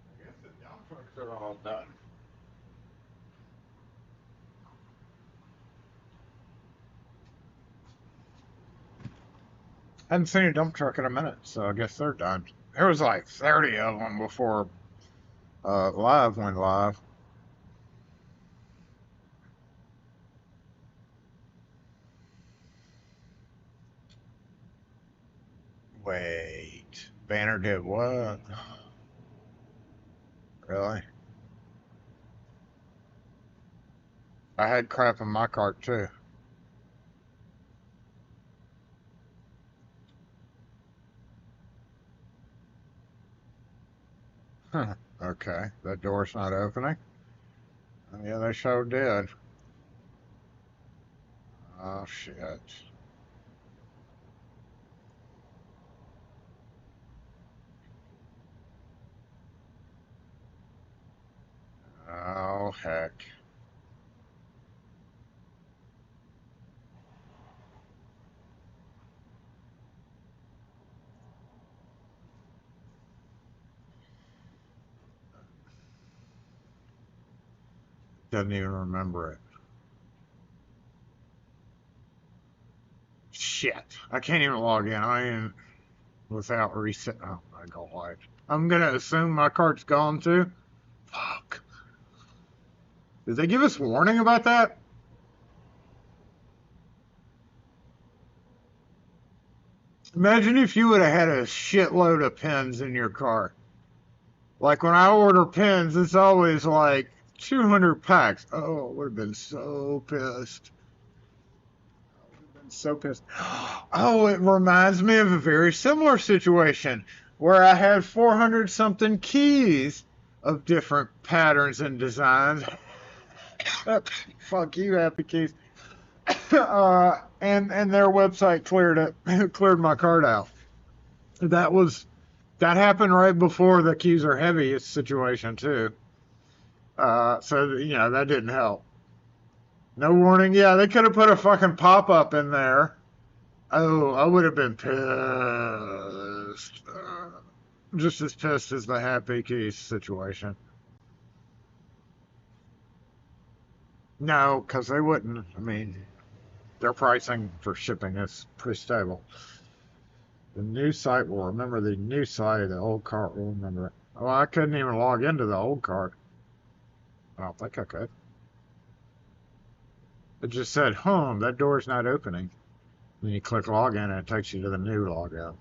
S1: I guess the dump trucks are all done. I hadn't seen a dump truck in a minute, so I guess they're done. There was like 30 of them before live went live. Wait, Banner did what? Really? I had crap in my cart too. Huh. Okay, that door's not opening. Yeah, they sure did. Oh shit. Oh heck. Doesn't even remember it. Shit. I can't even log in. I ain't without reset. Oh my god. I'm gonna assume my cart's gone too. Fuck. Did they give us warning about that? Imagine if you would have had a shitload of pens in your car. Like when I order pens, it's always like 200 packs. Oh, I would have been so pissed. So pissed. Oh, it reminds me of a very similar situation where I had 400 something keys of different patterns and designs. Fuck you, Happy Keys. And their website cleared my card out. That happened right before the keys are heavy situation too. So that didn't help. No warning. Yeah, they could have put a fucking pop up in there. Oh, I would have been pissed. Just as pissed as the Happy Keys situation. No, because they wouldn't. I mean, their pricing for shipping is pretty stable. The new site will remember the new site. The old cart will remember it. Oh, I couldn't even log into the old cart. I don't think I could. It just said, that door's not opening. Then you click login and it takes you to the new logout.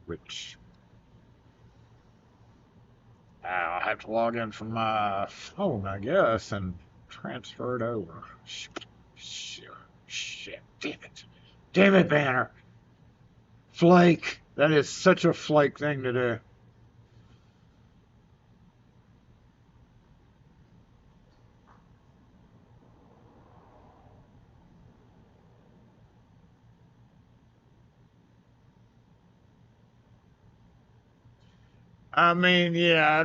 S1: Which I'll have to log in from my phone, I guess, and transfer it over. Shit. Damn it, Banner. Flake. That is such a flake thing to do. I mean, yeah,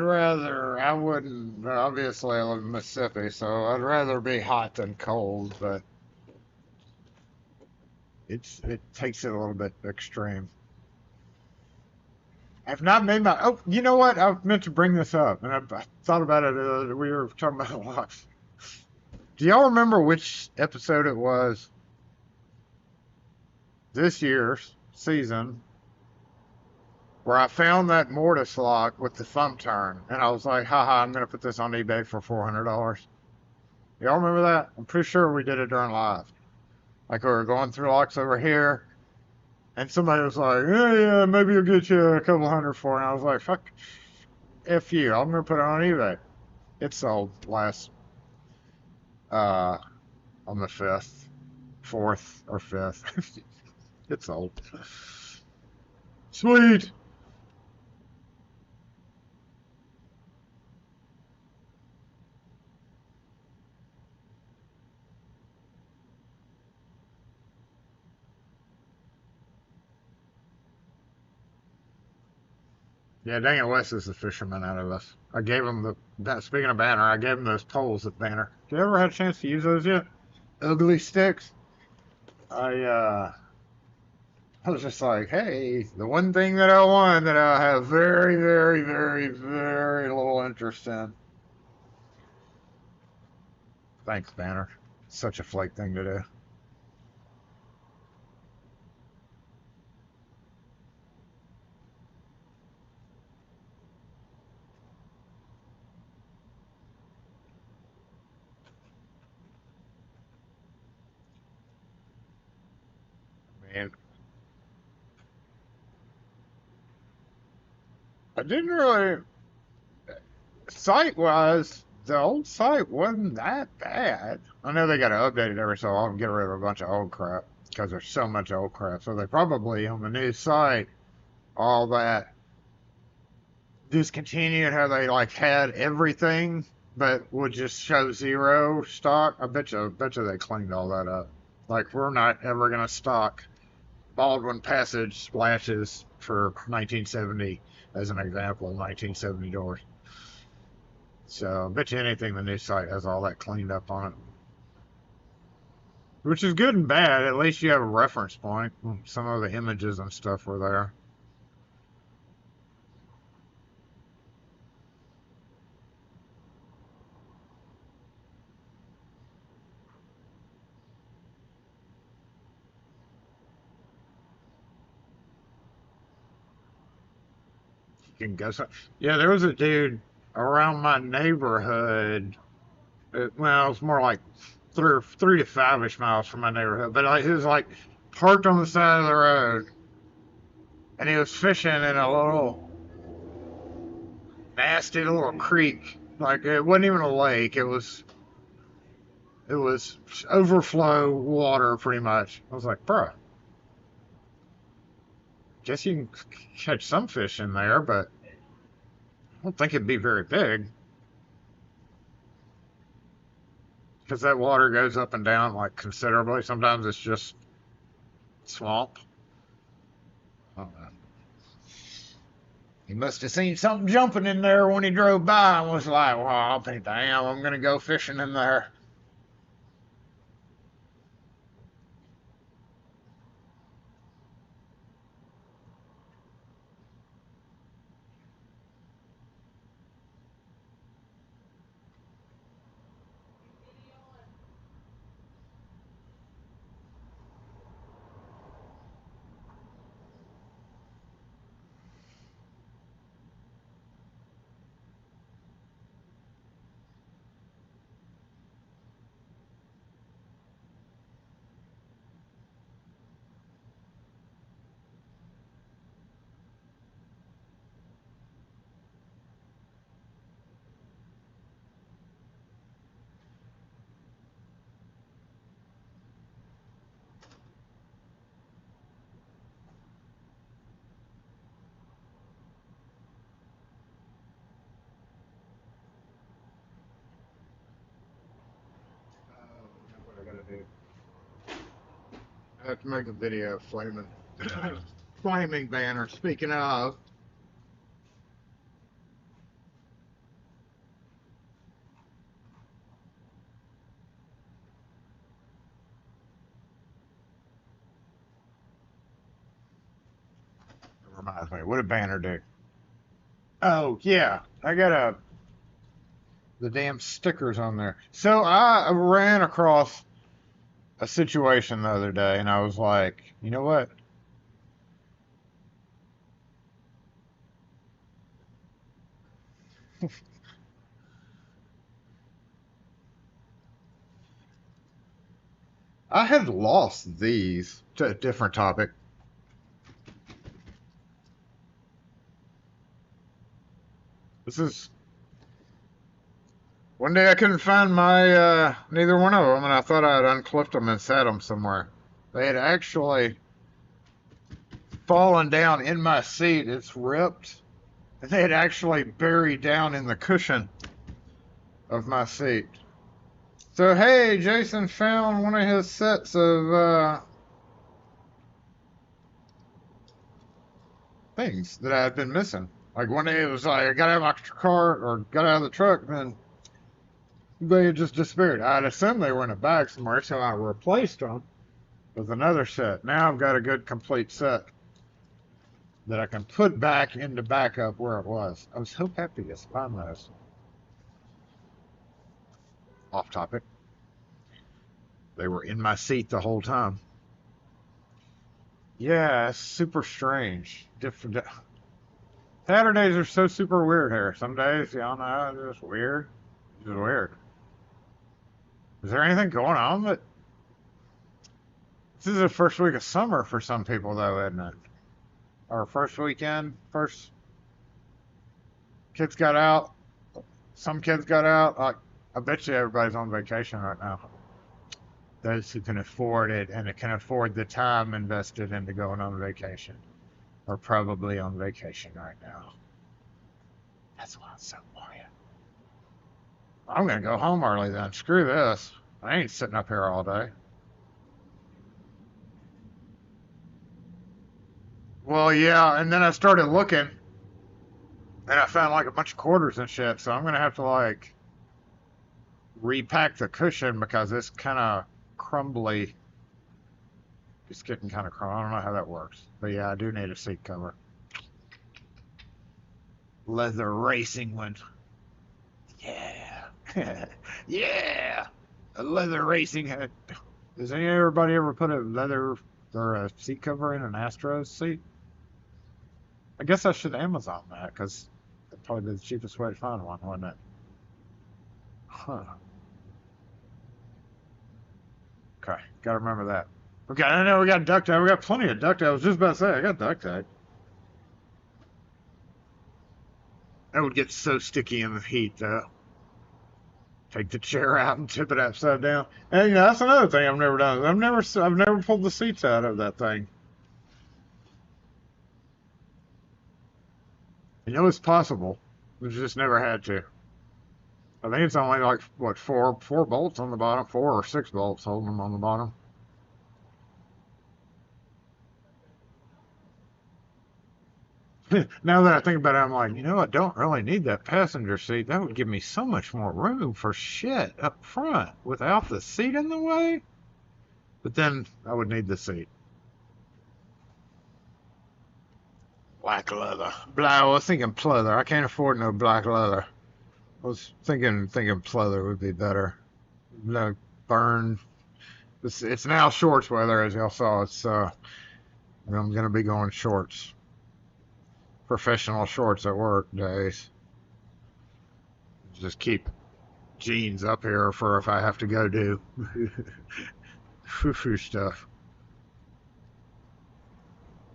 S1: I wouldn't, obviously I live in Mississippi, so I'd rather be hot than cold, but it takes it a little bit extreme. I've not made my, oh, you know what? I meant to bring this up, and I thought about it, we were talking about locks. Do y'all remember which episode it was this year's season where I found that mortise lock with the thumb turn, and I was like, haha, I'm going to put this on eBay for $400. Y'all remember that? I'm pretty sure we did it during live. Like we were going through locks over here, and somebody was like, yeah, maybe you'll get you a couple hundred for it. And I was like, fuck, F you, I'm going to put it on eBay. It sold last, uh, on the 5th, 4th, or 5th. It sold. Sweet. Yeah, dang it, Wes is the fisherman out of us. I gave him speaking of Banner, I gave him those poles at Banner. You ever had a chance to use those yet? Ugly sticks. I was just like, hey, the one thing that I want that I have very, very, very, very little interest in. Thanks, Banner. Such a flake thing to do. Man, I didn't really, site-wise, the old site wasn't that bad. I know they got to update it every so often, get rid of a bunch of old crap because there's so much old crap. So they probably on the new site all that discontinued how they like had everything but would just show zero stock. I bet you they cleaned all that up. Like we're not ever gonna stock Baldwin Passage splashes for 1970 as an example, 1970 doors. So I bet you anything the new site has all that cleaned up on it. Which is good and bad. At least you have a reference point. Some of the images and stuff were there. You can go so yeah, there was a dude around my neighborhood. Well, it's more like 3 to 5-ish miles from my neighborhood, but like, he was like parked on the side of the road, and he was fishing in a little nasty little creek. Like it wasn't even a lake. It was overflow water pretty much. I was like, bro, guess you can catch some fish in there, but I don't think it'd be very big because that water goes up and down like considerably. Sometimes it's just swamp. I don't know. He must have seen something jumping in there when he drove by and was like, well, I'll be damn, I'm going to go fishing in there. I have to make a video of flaming, flaming banner. Speaking of, it reminds me, what did banner do? Oh yeah, I got the damn stickers on there. So I ran across a situation the other day, and I was like, you know what? I had lost these to a different topic. This is one day I couldn't find my neither one of them, and I thought I had unclipped them and set them somewhere. They had actually fallen down in my seat. It's ripped, and they had actually buried down in the cushion of my seat. So hey, Jason found one of his sets of things that I had been missing. Like one day it was like I got out of my car or got out of the truck, and then they had just disappeared. I'd assumed they were in a bag somewhere, so I replaced them with another set. Now I've got a good complete set that I can put back into backup where it was. I was so happy to find those. Off topic. They were in my seat the whole time. Yeah, it's super strange. Different. Saturdays are so super weird here. Some days, y'all know, it's just weird. It's just weird. Is there anything going on that... This is the first week of summer for some people, though, isn't it? Or first weekend, first... Kids got out. Some kids got out. I bet you everybody's on vacation right now. Those who can afford it and can afford the time invested into going on vacation are probably on vacation right now. That's why it's so quiet. I'm going to go home early then. Screw this. I ain't sitting up here all day. Well, yeah, and then I started looking, and I found like a bunch of quarters and shit, so I'm going to have to like repack the cushion because it's kind of crumbly. It's getting kind of crumbly. I don't know how that works. But yeah, I do need a seat cover. Leather racing one. Yeah. Yeah. A leather racing head. Does everybody ever put a leather or a seat cover in an Astros seat? I guess I should Amazon that because that'd probably be the cheapest way to find one, wouldn't it? Huh. Okay, gotta remember that. Okay, I know we got duct tape. We got plenty of duct tape. I was just about to say, I got duct tape. That would get so sticky in the heat, though. Take the chair out and tip it upside down. And you know, that's another thing I've never done. I've never pulled the seats out of that thing. You know it's possible. We've just never had to. I think it's only like what four bolts on the bottom, 4 or 6 bolts holding them on the bottom. Now that I think about it, I'm like, you know, I don't really need that passenger seat. That would give me so much more room for shit up front without the seat in the way. But then I would need the seat. Black leather. I was thinking pleather. I can't afford no black leather. I was thinking pleather would be better. No burn. It's now shorts weather, as y'all saw. It's I'm gonna be going shorts. Professional shorts at work days. Just keep jeans up here for if I have to go do frou-frou stuff.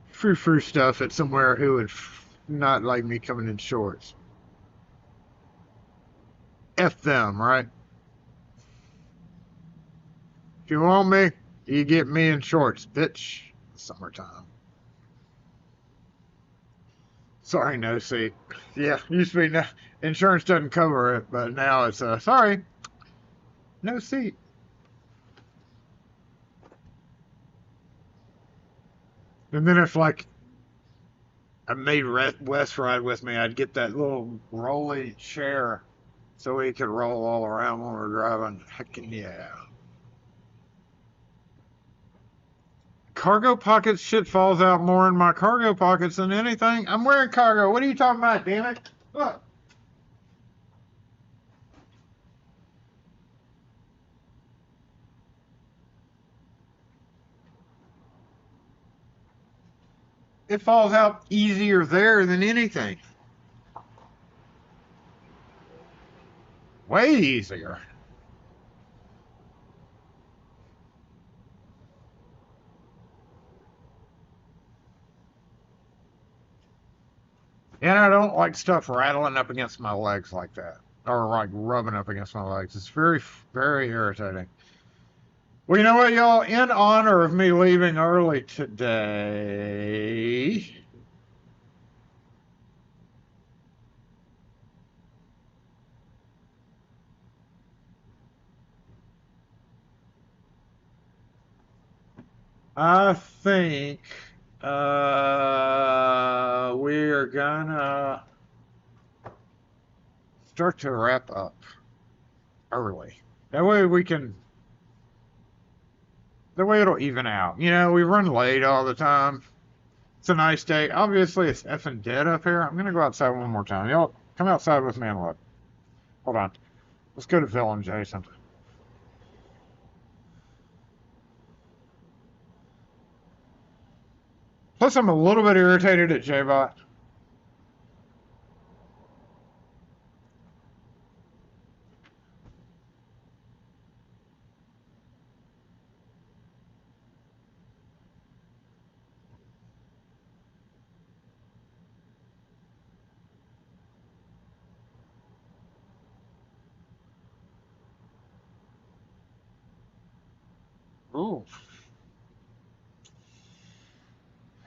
S1: Frou-frou stuff at somewhere who would not like me coming in shorts. F them, right? If you want me, you get me in shorts, bitch. Summertime. Sorry, no seat. Yeah, used to be no, insurance doesn't cover it, but now it's sorry, no seat. And then if like I made Wes ride with me, I'd get that little rolly chair so he could roll all around when we're driving. Heckin' yeah. Cargo pockets, shit falls out more in my cargo pockets than anything. I'm wearing cargo. What are you talking about, damn it? Look. It falls out easier there than anything. Way easier. And I don't like stuff rattling up against my legs like that. Or like rubbing up against my legs. It's very, very irritating. Well, you know what, y'all? In honor of me leaving early today, I think we're gonna start to wrap up early. That way we can. That way it'll even out. You know, we run late all the time. It's a nice day. Obviously, it's effing dead up here. I'm gonna go outside one more time. Y'all come outside with me and look. Hold on. Let's go to Villain Jason. Plus, I'm a little bit irritated at J-Bot. Ooh.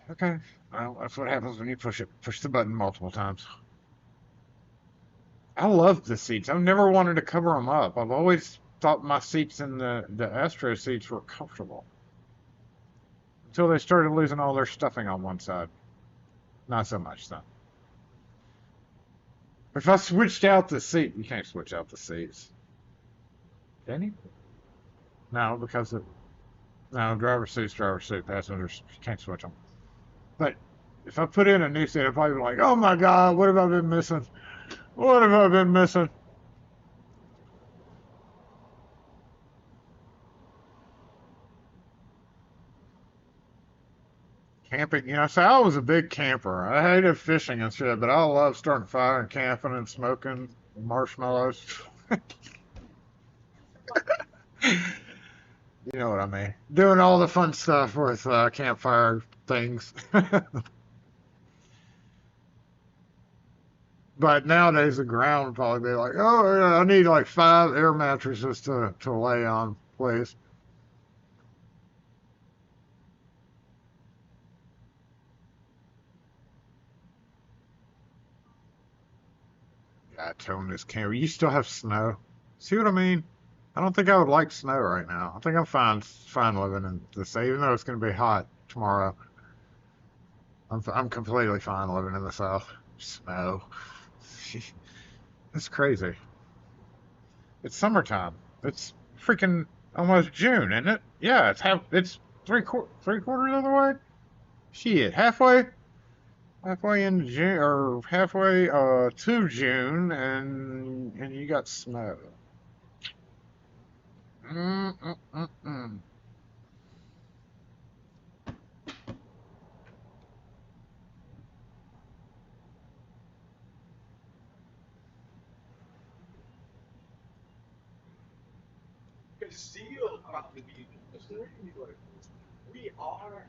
S1: Okay. Well, that's what happens when you push the button multiple times. I love the seats. I've never wanted to cover them up. I've always thought my seats in the Astro seats were comfortable. Until they started losing all their stuffing on one side. Not so much, though. If I switched out the seat, you can't switch out the seats. Can you? No, because no, driver seat, passengers, you can't switch them. But if I put in a new seat, I'd probably be like, oh my God, what have I been missing? What have I been missing? Camping, you know, so I was a big camper. I hated fishing and shit, but I love starting fire and camping and smoking marshmallows. You know what I mean? Doing all the fun stuff with campfire things. But nowadays the ground would probably be like, oh, yeah, I need like 5 air mattresses to lay on, please. Yeah, tone this camera. You still have snow. See what I mean? I don't think I would like snow right now. I think I'm fine living in this, even though it's going to be hot tomorrow. I'm completely fine living in the South. Snow. It's crazy. It's summertime. It's freaking almost June, isn't it? Yeah, it's three quarters of the way. Shit, halfway into June or halfway to June, and you got snow. Mm mm mm mm.
S4: Can still probably be we are.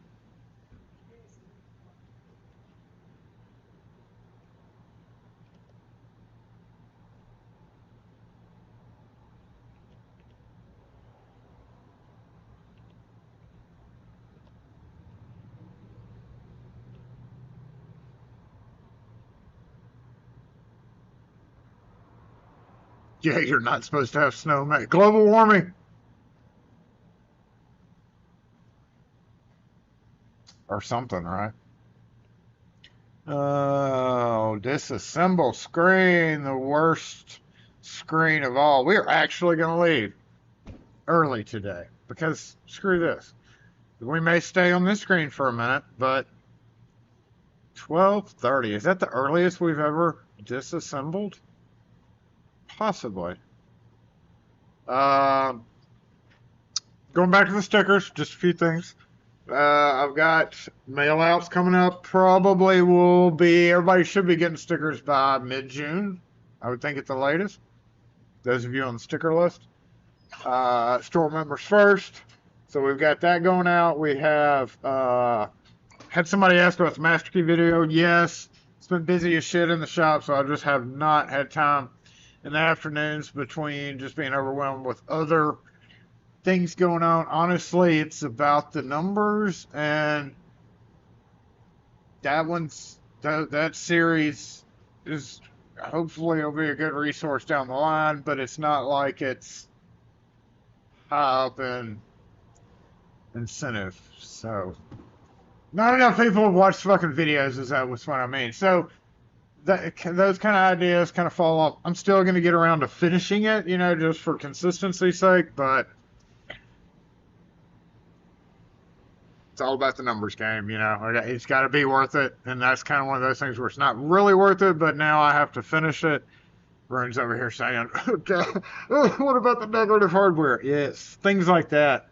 S1: Yeah, you're not supposed to have snow, mate. Global warming. or something, right? Oh, disassemble screen, the worst screen of all. We're actually going to leave early today because screw this. We may stay on this screen for a minute, but 12:30, is that the earliest we've ever disassembled? Possibly. Uh, Going back to the stickers, just a few things. I've got mail outs coming up. Probably will be, everybody should be getting stickers by mid-June. I would think at the latest. Those of you on the sticker list. Store members first. So we've got that going out. We have had somebody ask about the Master Key video. Yes, it's been busy as shit in the shop, so I just have not had time in the afternoons between just being overwhelmed with other things going on. Honestly, it's about the numbers, and that series is hopefully it'll be a good resource down the line, but it's not like it's high up in incentive. So not enough people have watched fucking videos, is that what's what I mean. So those kind of ideas kind of fall off. I'm still going to get around to finishing it, just for consistency's sake, but it's all about the numbers game, It's got to be worth it, and that's kind of one of those things where it's not really worth it, but now I have to finish it. Rune's over here saying, okay, what about the negative hardware? Yes, things like that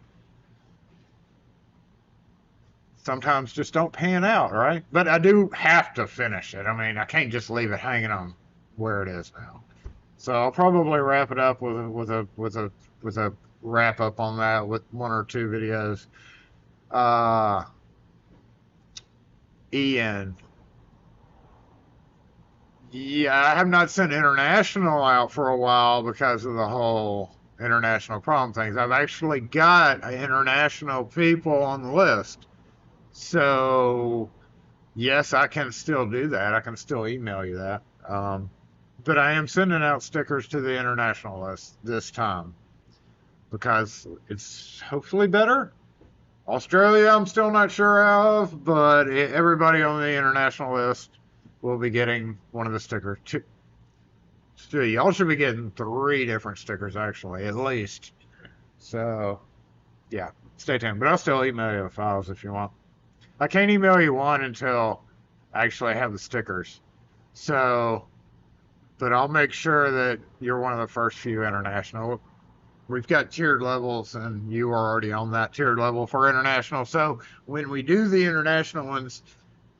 S1: sometimes just don't pan out, right? But I do have to finish it. I mean, I can't just leave it hanging on where it is now. So I'll probably wrap it up with a wrap up on that with one or two videos. Ian. Yeah, I have not sent international out for a while because of the whole international problem things. I've actually got international people on the list. So, yes, I can still do that. I can still email you that. But I am sending out stickers to the international list this time because it's hopefully better. Australia, I'm still not sure of, but everybody on the international list will be getting one of the stickers. Y'all should be getting 3 different stickers, actually, at least. So, yeah, stay tuned. But I'll still email you the files if you want. I can't email you one until I actually have the stickers. So, but I'll make sure that you're one of the first few international. We've got tiered levels, and you are already on that tiered level for international. So when we do the international ones,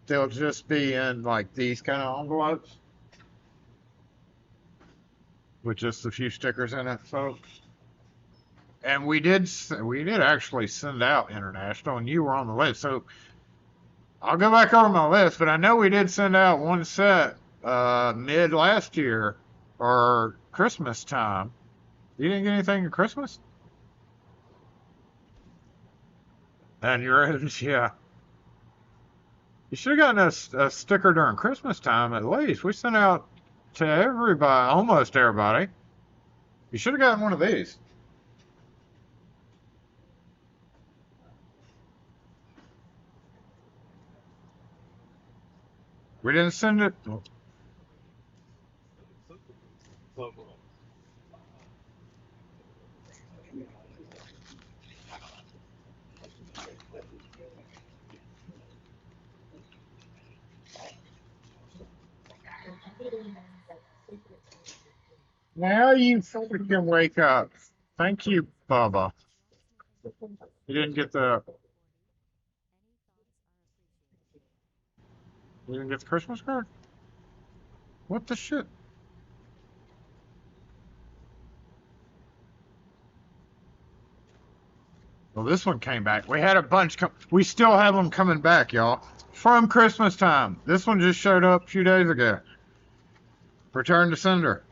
S1: they'll just be in like these kind of envelopes with just a few stickers in it. So, and we did actually send out international, and you were on the list. So I'll go back over my list, but I know we did send out one set mid last year or Christmas time. You didn't get anything at Christmas? And yeah. You should have gotten a sticker during Christmas time at least. We sent out to everybody, almost everybody. You should have gotten one of these. We didn't send it. Now you freaking wake up. Thank you, Bubba. You didn't get the. You didn't get the Christmas card? What the shit? Well, this one came back. We had a bunch come. We still have them coming back, y'all. From Christmas time. This one just showed up a few days ago. Return to sender.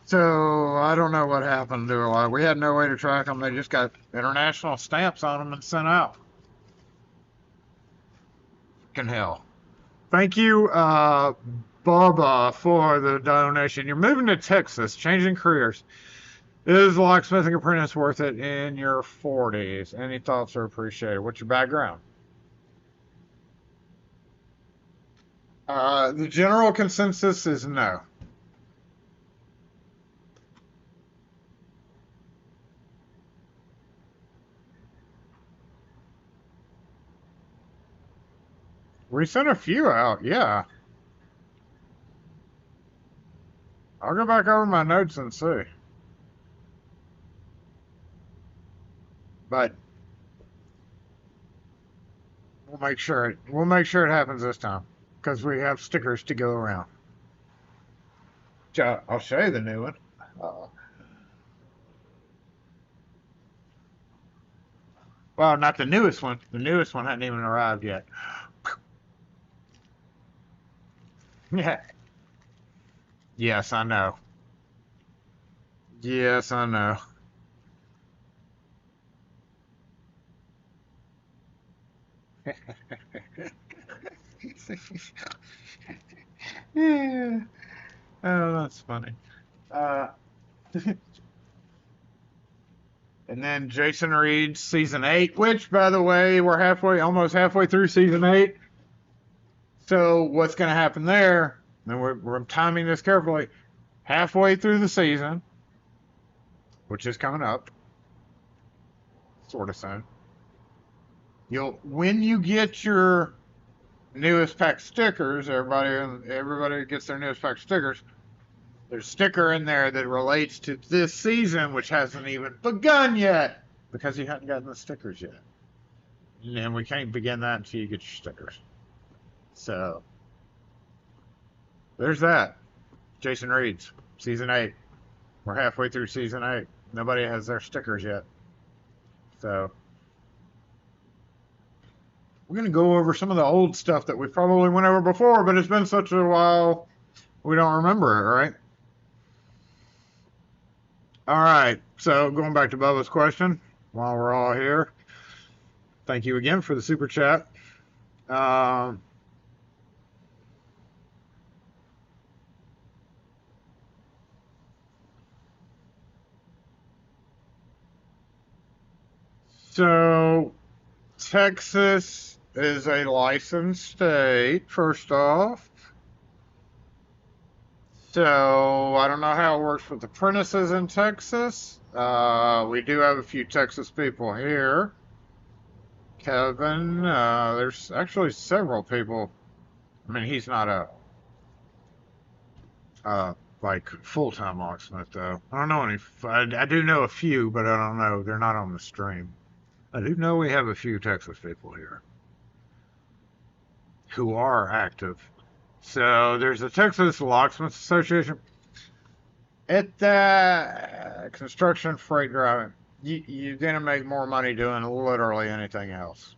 S1: So I don't know what happened to a lot. We had no way to track them. They just got international stamps on them and sent out. Fucking hell. Thank you, Bubba, for the donation. You're moving to Texas, changing careers. Is locksmithing apprentice worth it in your 40s? Any thoughts are appreciated. What's your background? The general consensus is no. We sent a few out, yeah. I'll go back over my notes and see. But we'll make sure it happens this time because we have stickers to go around. I'll show you the new one. Well, not the newest one. The newest one hadn't even arrived yet. Yeah. Yes, I know. Yes, I know. Yeah. Oh, that's funny. Uh, and then Jason Reed's season 8, which, by the way, we're almost halfway through season 8. So what's going to happen there? And we're timing this carefully. Halfway through the season, which is coming up, sort of soon. When you get your newest pack stickers, everybody gets their newest pack stickers. There's a sticker in there that relates to this season, which hasn't even begun yet because you haven't gotten the stickers yet. And we can't begin that until you get your stickers. So there's that. Jason Reed's season 8. We're halfway through season 8. Nobody has their stickers yet. So we're going to go over some of the old stuff that we probably went over before, but it's been such a while we don't remember it, right? All right, so going back to Bubba's question while we're all here. Thank you again for the super chat. So Texas is a licensed state, first off. So I don't know how it works with apprentices in Texas. We do have a few Texas people here. Kevin, there's actually several people. I mean, he's not a like full-time locksmith though. I don't know any. I do know a few, but I don't know. They're not on the stream. I do know we have a few Texas people here who are active. So there's a Texas Locksmith Association. At the construction freight driving, you're going to make more money doing literally anything else.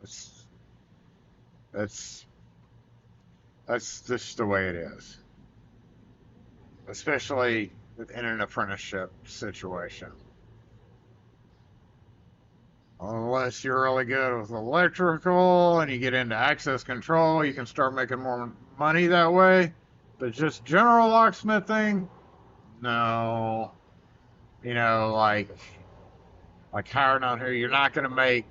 S1: That's just the way it is. Especially in an apprenticeship situation. Unless you're really good with electrical and you get into access control, you can start making more money that way. But just general locksmithing, no. You know, like hiring out here, you're going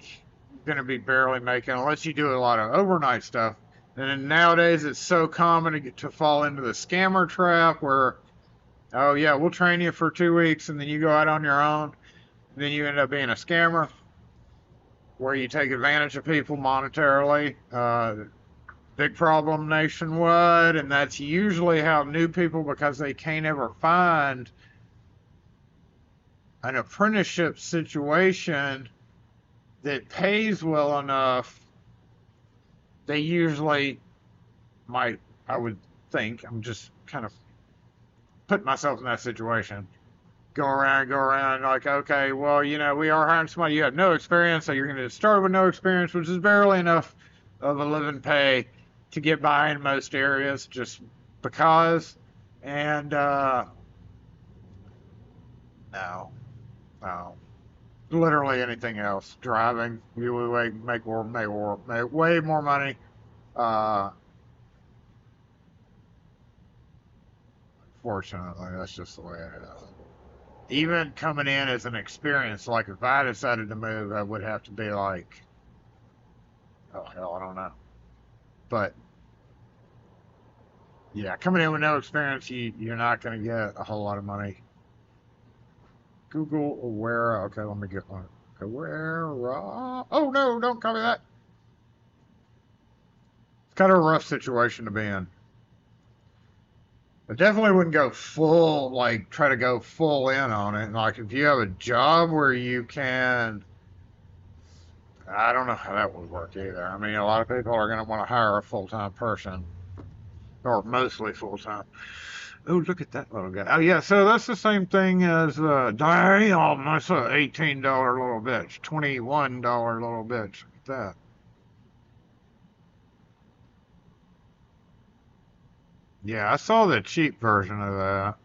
S1: to be barely making, unless you do a lot of overnight stuff. And then nowadays it's so common to fall into the scammer trap where, oh yeah, we'll train you for 2 weeks and then you go out on your own. And then you end up being a scammer, where you take advantage of people monetarily. Big problem nationwide, and that's usually how new people, because they can't ever find an apprenticeship situation that pays well enough, they usually might, I would think, I'm just kind of putting myself in that situation, go around, like, okay, well, you know, we are hiring somebody, you have no experience, so you're going to start with no experience, which is barely enough of a living pay to get by in most areas, just because. And no, literally anything else. Driving, you would make way more money. Fortunately, that's just the way it is. Even coming in as an experience, like if I decided to move, I would have to be like Oh, hell, I don't know. But, yeah, coming in with no experience, you're not going to get a whole lot of money. Google Aware. Okay, let me get one. Aware. Oh, no, don't copy that. It's kind of a rough situation to be in. I definitely wouldn't go full, like, try to go full in on it. Like, if you have a job where you can, I don't know how that would work either. I mean, a lot of people are going to want to hire a full-time person, or mostly full-time. Oh, look at that little guy. Oh, yeah, so that's the same thing as, damn, that's a $18 little bitch, $21 little bitch. Look at that. Yeah, I saw the cheap version of that.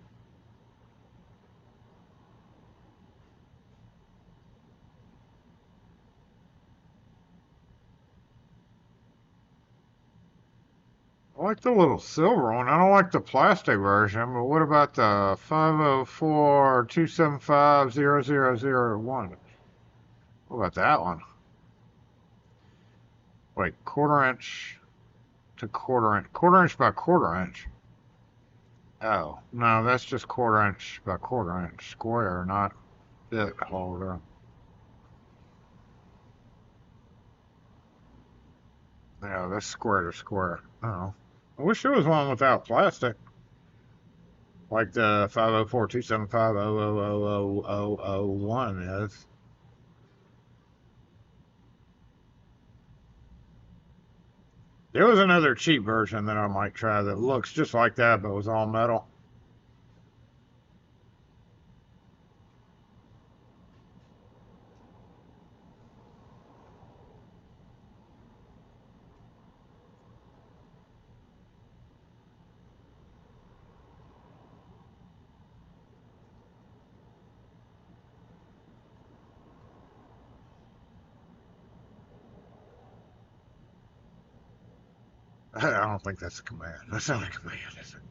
S1: I like the little silver one. I don't like the plastic version, but what about the 504-275-0001? What about that one? Wait, quarter inch to quarter inch by quarter inch. Oh, no, that's just quarter inch by quarter inch square, not bit holder. Yeah, that's square to square. Oh, I wish there was one without plastic, like the 504-275-000001 is. There was another cheap version that I might try that looks just like that, but was all metal. I don't think that's a command. That's not a command, is it?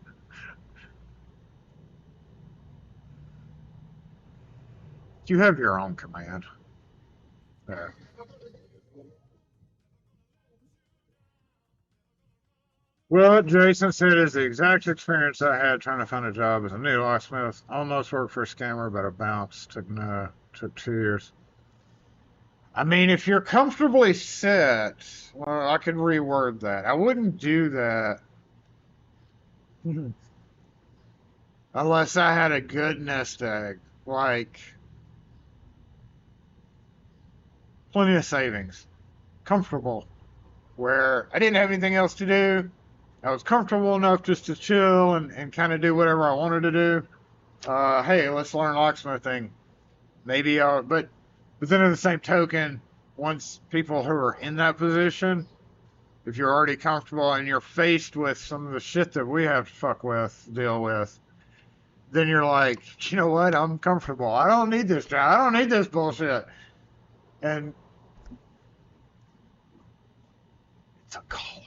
S1: You have your own command. There. Well, Jason said is the exact experience I had trying to find a job as a new locksmith. Almost worked for a scammer, but I bounced. Took 2 years. I mean, if you're comfortably set, well, I could reword that. I wouldn't do that unless I had a good nest egg, like plenty of savings, comfortable, where I didn't have anything else to do. I was comfortable enough just to chill and kind of do whatever I wanted to do. Hey, let's learn locksmithing. Maybe, but then in the same token, once people who are in that position, if you're already comfortable and you're faced with some of the shit that we have to deal with, then you're like, you know what? I'm comfortable. I don't need this job. I don't need this bullshit. And it's a calling.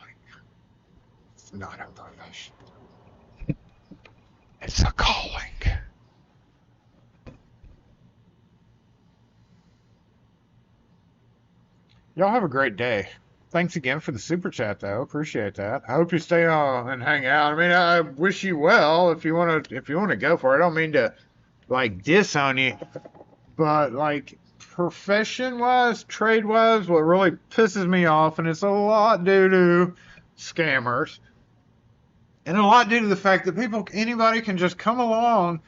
S1: It's not a profession. It's a calling. Y'all have a great day. Thanks again for the super chat, though. Appreciate that. I hope you stay on and hang out. I mean, I wish you well if you want to go for it. I don't mean to like diss on you, but like profession wise, trade wise, what really pisses me off, and it's a lot due to scammers, and a lot due to the fact that anybody can just come along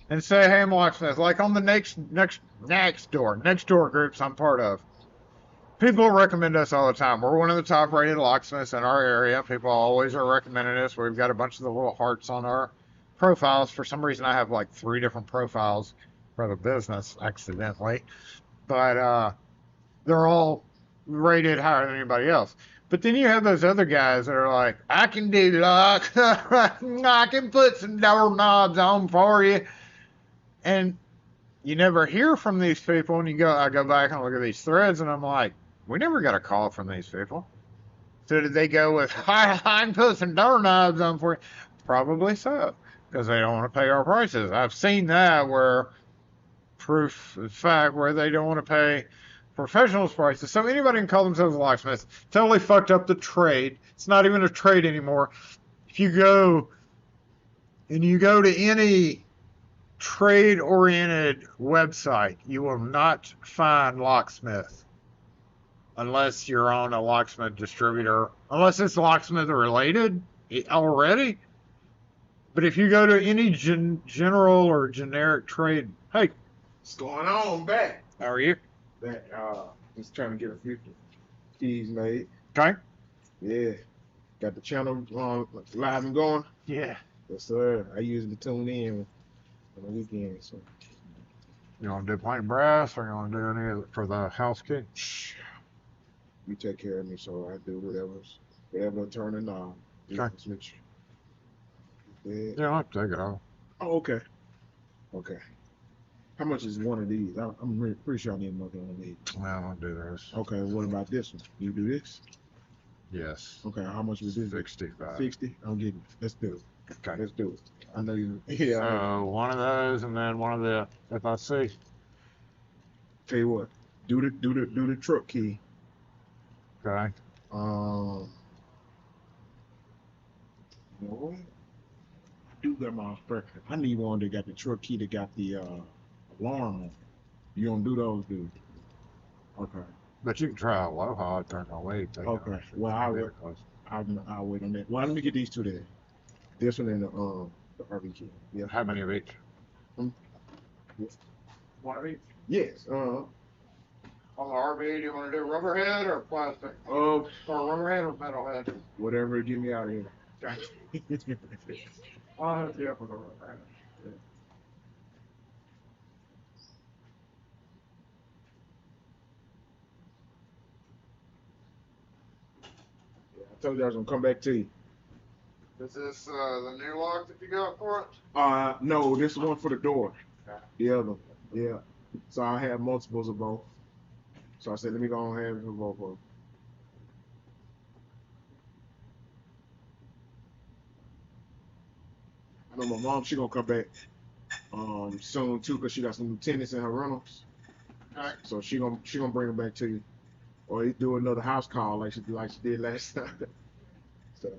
S1: and say, "Hey, I'm a locksmith." Like on the next door groups I'm part of. People recommend us all the time. We're one of the top rated locksmiths in our area. People always are recommending us. We've got a bunch of the little hearts on our profiles. For some reason, I have like 3 different profiles for the business accidentally. But they're all rated higher than anybody else. But then you have those other guys that are like, I can do locks. I can put some doorknobs on for you. And you never hear from these people. And I go back and look at these threads and I'm like, we never got a call from these people. So did they go with, I can put some doorknobs on for you? Probably so, because they don't want to pay our prices. I've seen that where proof of fact where they don't want to pay Professionals prices. So anybody can call themselves a locksmith. Totally fucked up the trade. It's not even a trade anymore. If you go to any trade-oriented website, you will not find locksmith unless you're on a locksmith distributor, unless it's locksmith related already. But if you go to any general or generic trade, hey,
S5: What's going on? I'm back.
S1: how are you?
S5: Back. Just trying to get a few keys made.
S1: Okay.
S5: Yeah. Got the channel live and going.
S1: Yeah.
S5: Yes, sir. I usually tune in on the weekend. So
S1: You want to do plain brass, or you want to do any of it for the house key?
S5: you take care of me, so I do whatever turning on.
S1: Okay.
S5: Switch. Yeah.
S1: Yeah, I'll have to take it off.
S5: Oh, okay. Okay. How much is one of these? I'm pretty sure I need another one of these.
S1: Well, I'll do this.
S5: Okay. What about this one? You do this?
S1: Yes.
S5: Okay. How much was this?
S1: 65.
S5: 60. I'm getting it. Let's do it.
S1: Okay.
S5: Let's do it. I know you. Yeah.
S1: So one of those, and then one of the FIC.
S5: Tell you what. Do the truck key.
S1: Okay.
S5: You know what? I do got my spare. I need one that got the truck key that got the alarm on. You don't do those, dude? Okay.
S1: But you can try Aloha. Turn my weight.
S5: Okay. Well, I'll wait on that. Well, let me get these two there. This one and the RV key. Yeah.
S1: How many of each?
S5: One of each? Yes.
S1: On the RV, do you want to do rubber head or plastic? Or rubber head or metal head?
S5: Whatever, get me out of here.
S1: I'll have you up with a rubber head.
S5: I told you I was gonna come back to you.
S1: Is this the new lock that you got for it?
S5: No, this is one for the door.
S1: Okay.
S5: The other, yeah. So I have multiples of both. So I said, let me go and have it for both of them. I know my mom, she gonna come back soon too, cause she got some tenants in her rentals.
S1: Okay.
S5: So she gonna bring them back to you, or do another house call like she did last time. So.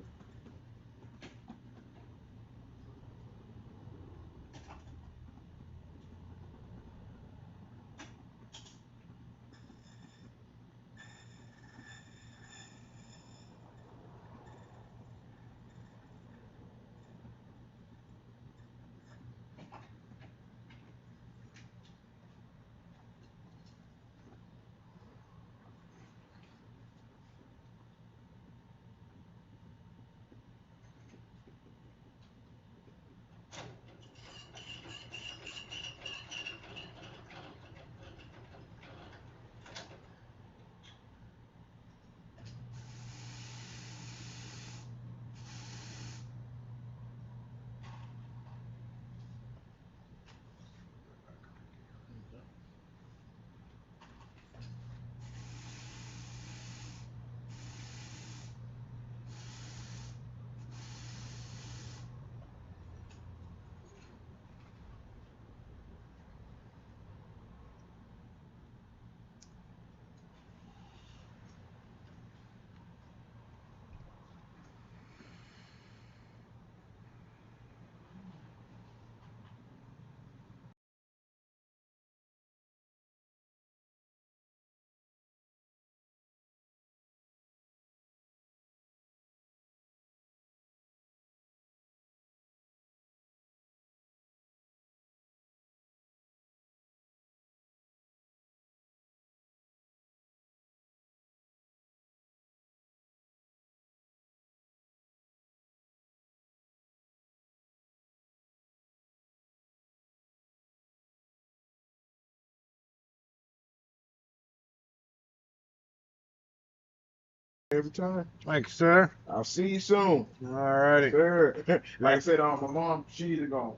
S5: Every time.
S1: Thanks, sir.
S5: I'll see you soon.
S1: Alrighty.
S5: Sure. Like I said, my mom, she either gonna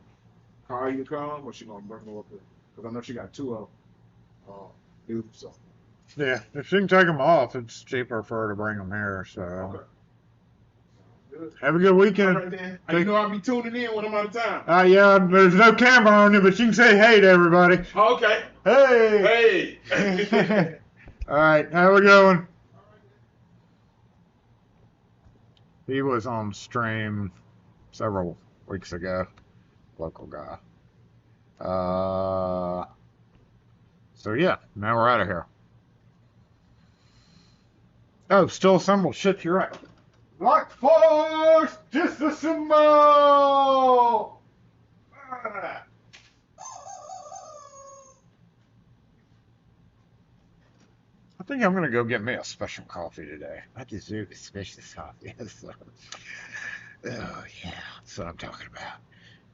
S5: call you to come or she gonna bring them up there. Cause I know she got two of them. Dude, so.
S1: Yeah, if she can take them off, it's cheaper for her to bring them here. So
S5: Okay. Good.
S1: have a good weekend.
S5: All right, then. You know I'll be tuning in when I'm out of town.
S1: Yeah, there's no camera on you, but you can say hey to everybody.
S5: Okay.
S1: Hey.
S5: Hey.
S1: All right, how we going? He was on stream several weeks ago. Local guy. So yeah, now we're out of here. Oh, still assembled. Shit, you're right. Lock force disassemble! I think I'm gonna go get me a special coffee today. I deserve a special coffee. Oh yeah, that's what I'm talking about.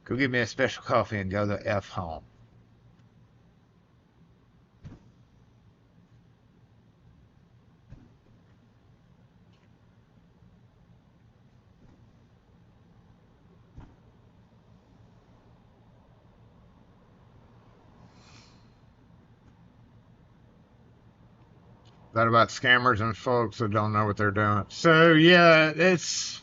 S1: Go get me a special coffee and go the F home. That about scammers and folks that don't know what they're doing. So yeah, it's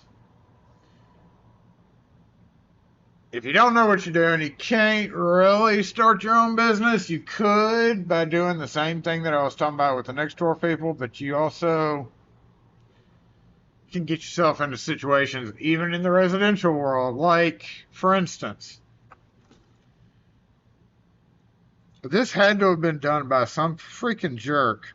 S1: if you don't know what you're doing, you can't really start your own business. You could by doing the same thing that I was talking about with the next door people, but you also can get yourself into situations, even in the residential world, like, for instance, this had to have been done by some freaking jerk.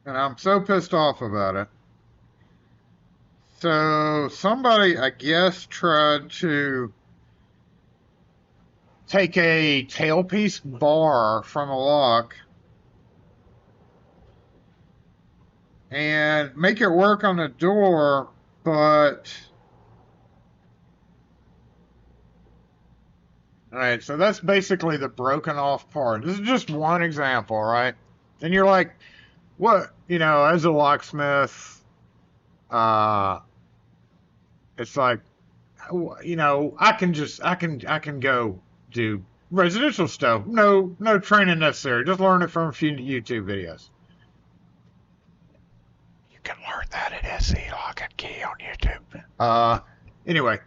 S1: And I'm so pissed off about it. So somebody, I guess, tried to take a tailpiece bar from a lock and make it work on the door, but all right, so that's basically the broken off part. This is just one example, right? And you're like, what? You know, as a locksmith, it's like, you know, I can go do residential stuff. No training necessary. Just learn it from a few YouTube videos. You can learn that at SE Lock and Key on YouTube. Anyway,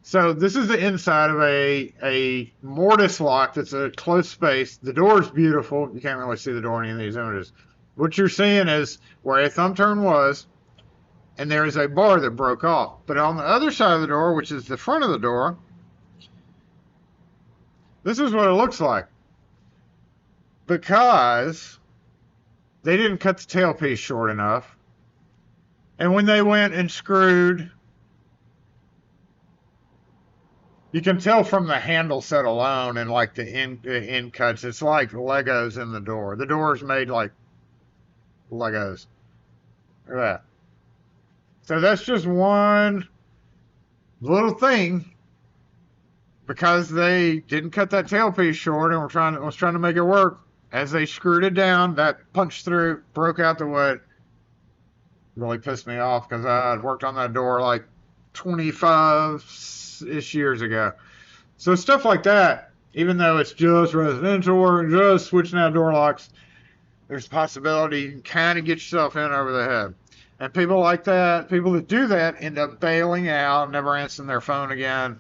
S1: so this is the inside of a mortise lock that's a closed space. The door is beautiful. You can't really see the door in any of these images. What you're seeing is where a thumb turn was, and there is a bar that broke off. But on the other side of the door, which is the front of the door, this is what it looks like. Because they didn't cut the tailpiece short enough. And when they went and screwed, you can tell from the handle set alone and like the end cuts, it's like Legos in the door. The door is made like Legos. Look at that. So that's just one little thing. Because they didn't cut that tailpiece short and was trying to make it work. As they screwed it down, that punched through, broke out the wood. Really pissed me off because I had worked on that door like 25-ish years ago. So stuff like that, even though it's just residential work, just switching out door locks, there's a possibility you can kind of get yourself in over the head. And people like that, people that do that, end up bailing out, never answering their phone again.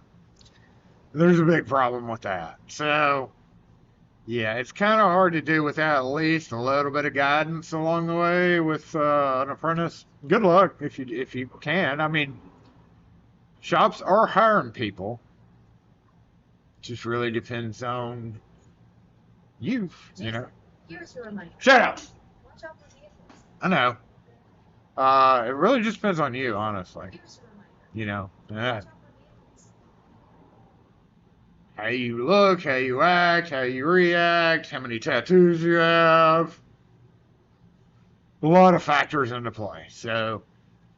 S1: There's a big problem with that. So, yeah, it's kind of hard to do without at least a little bit of guidance along the way with an apprentice. Good luck if you can. I mean, shops are hiring people. Just really depends on you, you know.
S3: Here's a reminder.
S1: Shut up!
S3: Watch out for vehicles.
S1: I know. It really just depends on you, honestly.
S3: Here's a reminder.
S1: You know.
S3: Watch out for vehicles.
S1: How you look, how you act, how you react, how many tattoos you have. A lot of factors into play. So,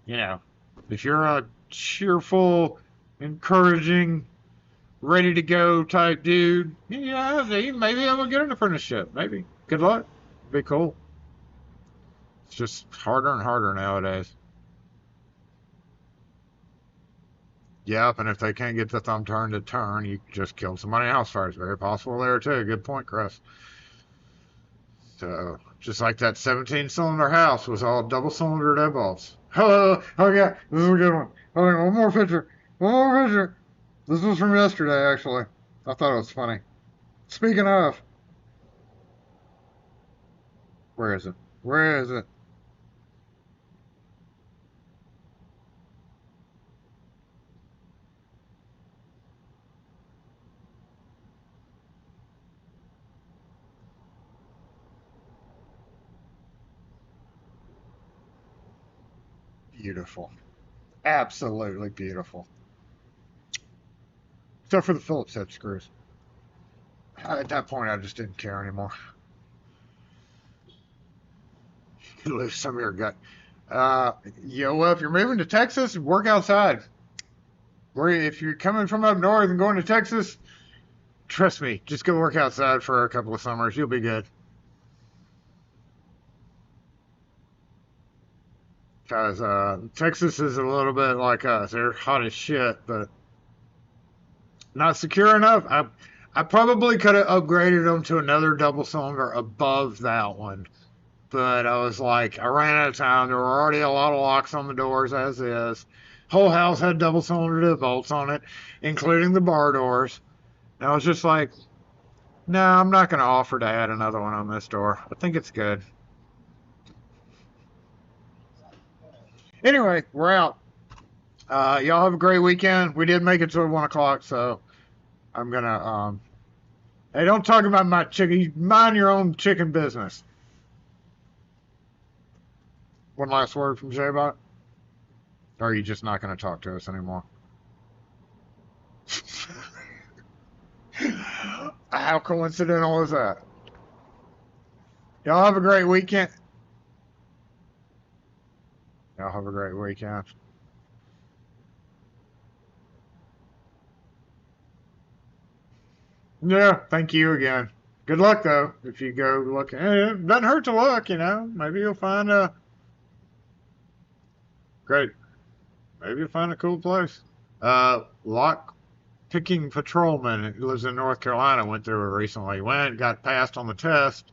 S1: you know, if you're a cheerful, encouraging, ready to go type dude, yeah, maybe I'm gonna get an apprenticeship. Maybe. Good luck. Be cool. It's just harder and harder nowadays. Yep, and if they can't get the thumb turn to turn, you just killed somebody in house fire. It's very possible there too. Good point, Chris. So, just like that 17-cylinder house was all double-cylinder deadbolts. Oh yeah, this is a good one. Oh, one more picture. One more picture. This was from yesterday, actually. I thought it was funny. Speaking of, where is it? Where is it? Beautiful. Absolutely beautiful. Except for the Phillips head screws. At that point, I just didn't care anymore. You lose some of your gut. Well, if you're moving to Texas, work outside. If you're coming from up north and going to Texas, trust me, just go work outside for a couple of summers. You'll be good. Because Texas is a little bit like us. They're hot as shit, but not secure enough. I probably could have upgraded them to another double cylinder above that one. But I was like, I ran out of time. There were already a lot of locks on the doors as is. Whole house had double cylinder bolts on it, including the bar doors. And I was just like, no, I'm not going to offer to add another one on this door. I think it's good. Anyway, we're out. Y'all have a great weekend. We did make it to 1 o'clock, so I'm going to. Hey, don't talk about my chicken. Mind your own chicken business. One last word from J-Bot? Or are you just not going to talk to us anymore? How coincidental is that? Y'all have a great weekend. Y'all have a great weekend. Yeah, thank you again. Good luck, though, if you go look. It doesn't hurt to look, you know. Maybe you'll find a... Great. Maybe you'll find a cool place. Lock picking patrolman who lives in North Carolina went through it recently. Went, got passed on the test,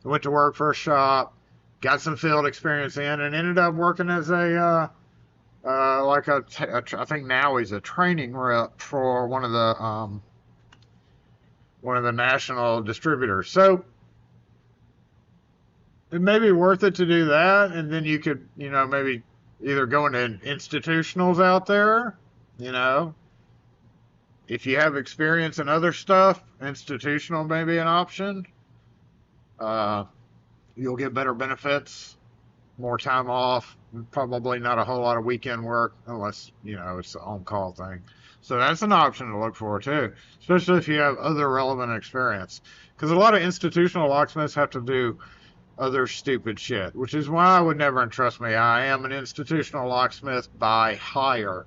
S1: went to work for a shop, got some field experience in, and ended up working as I think now he's a training rep for one of the national distributors. So it may be worth it to do that, and then you could, maybe either go into institutionals out there, if you have experience in other stuff, institutional may be an option. You'll get better benefits, more time off, probably not a whole lot of weekend work unless, it's the on-call thing. So that's an option to look for too, especially if you have other relevant experience. Because a lot of institutional locksmiths have to do other stupid shit, which is why I would never entrust me. I am an institutional locksmith by hire.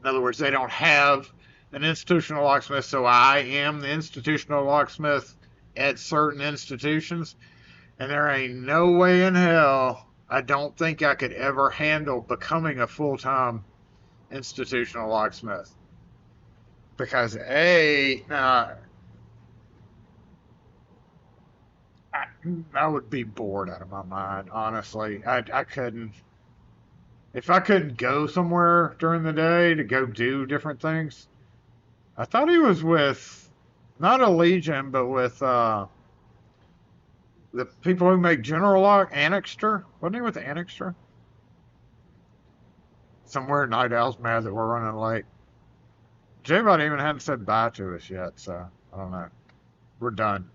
S1: In other words, they don't have an institutional locksmith, so I am the institutional locksmith at certain institutions. And there ain't no way in hell I don't think I could ever handle becoming a full-time institutional locksmith. Because I would be bored out of my mind, honestly. I couldn't. If I couldn't go somewhere during the day to go do different things. I thought he was with, not a Legion, but with the people who make General Lock, Annixter. Wasn't he with Annixter? Somewhere Night Owl's mad that we're running late. J-Bot even hadn't said bye to us yet, so I don't know. We're done.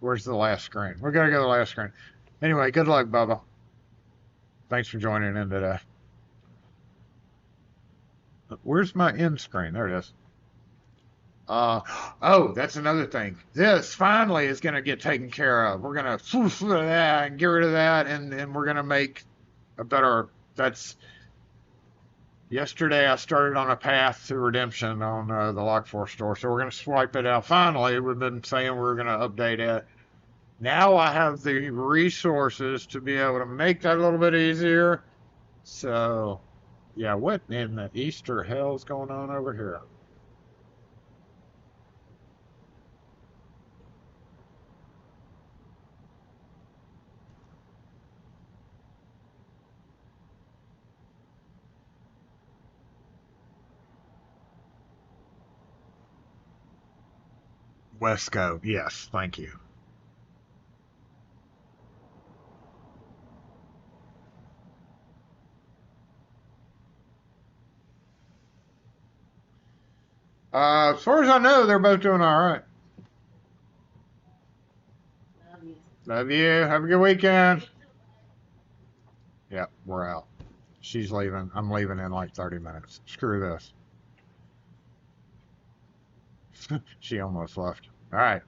S1: Where's the last screen? We're going to go to the last screen. Anyway, good luck, Bubba. Thanks for joining in today. Where's my end screen? There it is. That's another thing. This finally is going to get taken care of. We're going to get rid of that, and we're going to make a better... Yesterday I started on a path to redemption on the Lock4 store, so we're going to swipe it out. Finally, we've been saying we're going to update it. Now I have the resources to be able to make that a little bit easier. So, yeah, what in the Easter hell's going on over here? Wesco, yes, thank you. As far as I know, they're both doing all right.
S2: Love you.
S1: Love you. Have a good weekend. Yep, we're out. She's leaving. I'm leaving in like 30 minutes. Screw this. She almost left. All right.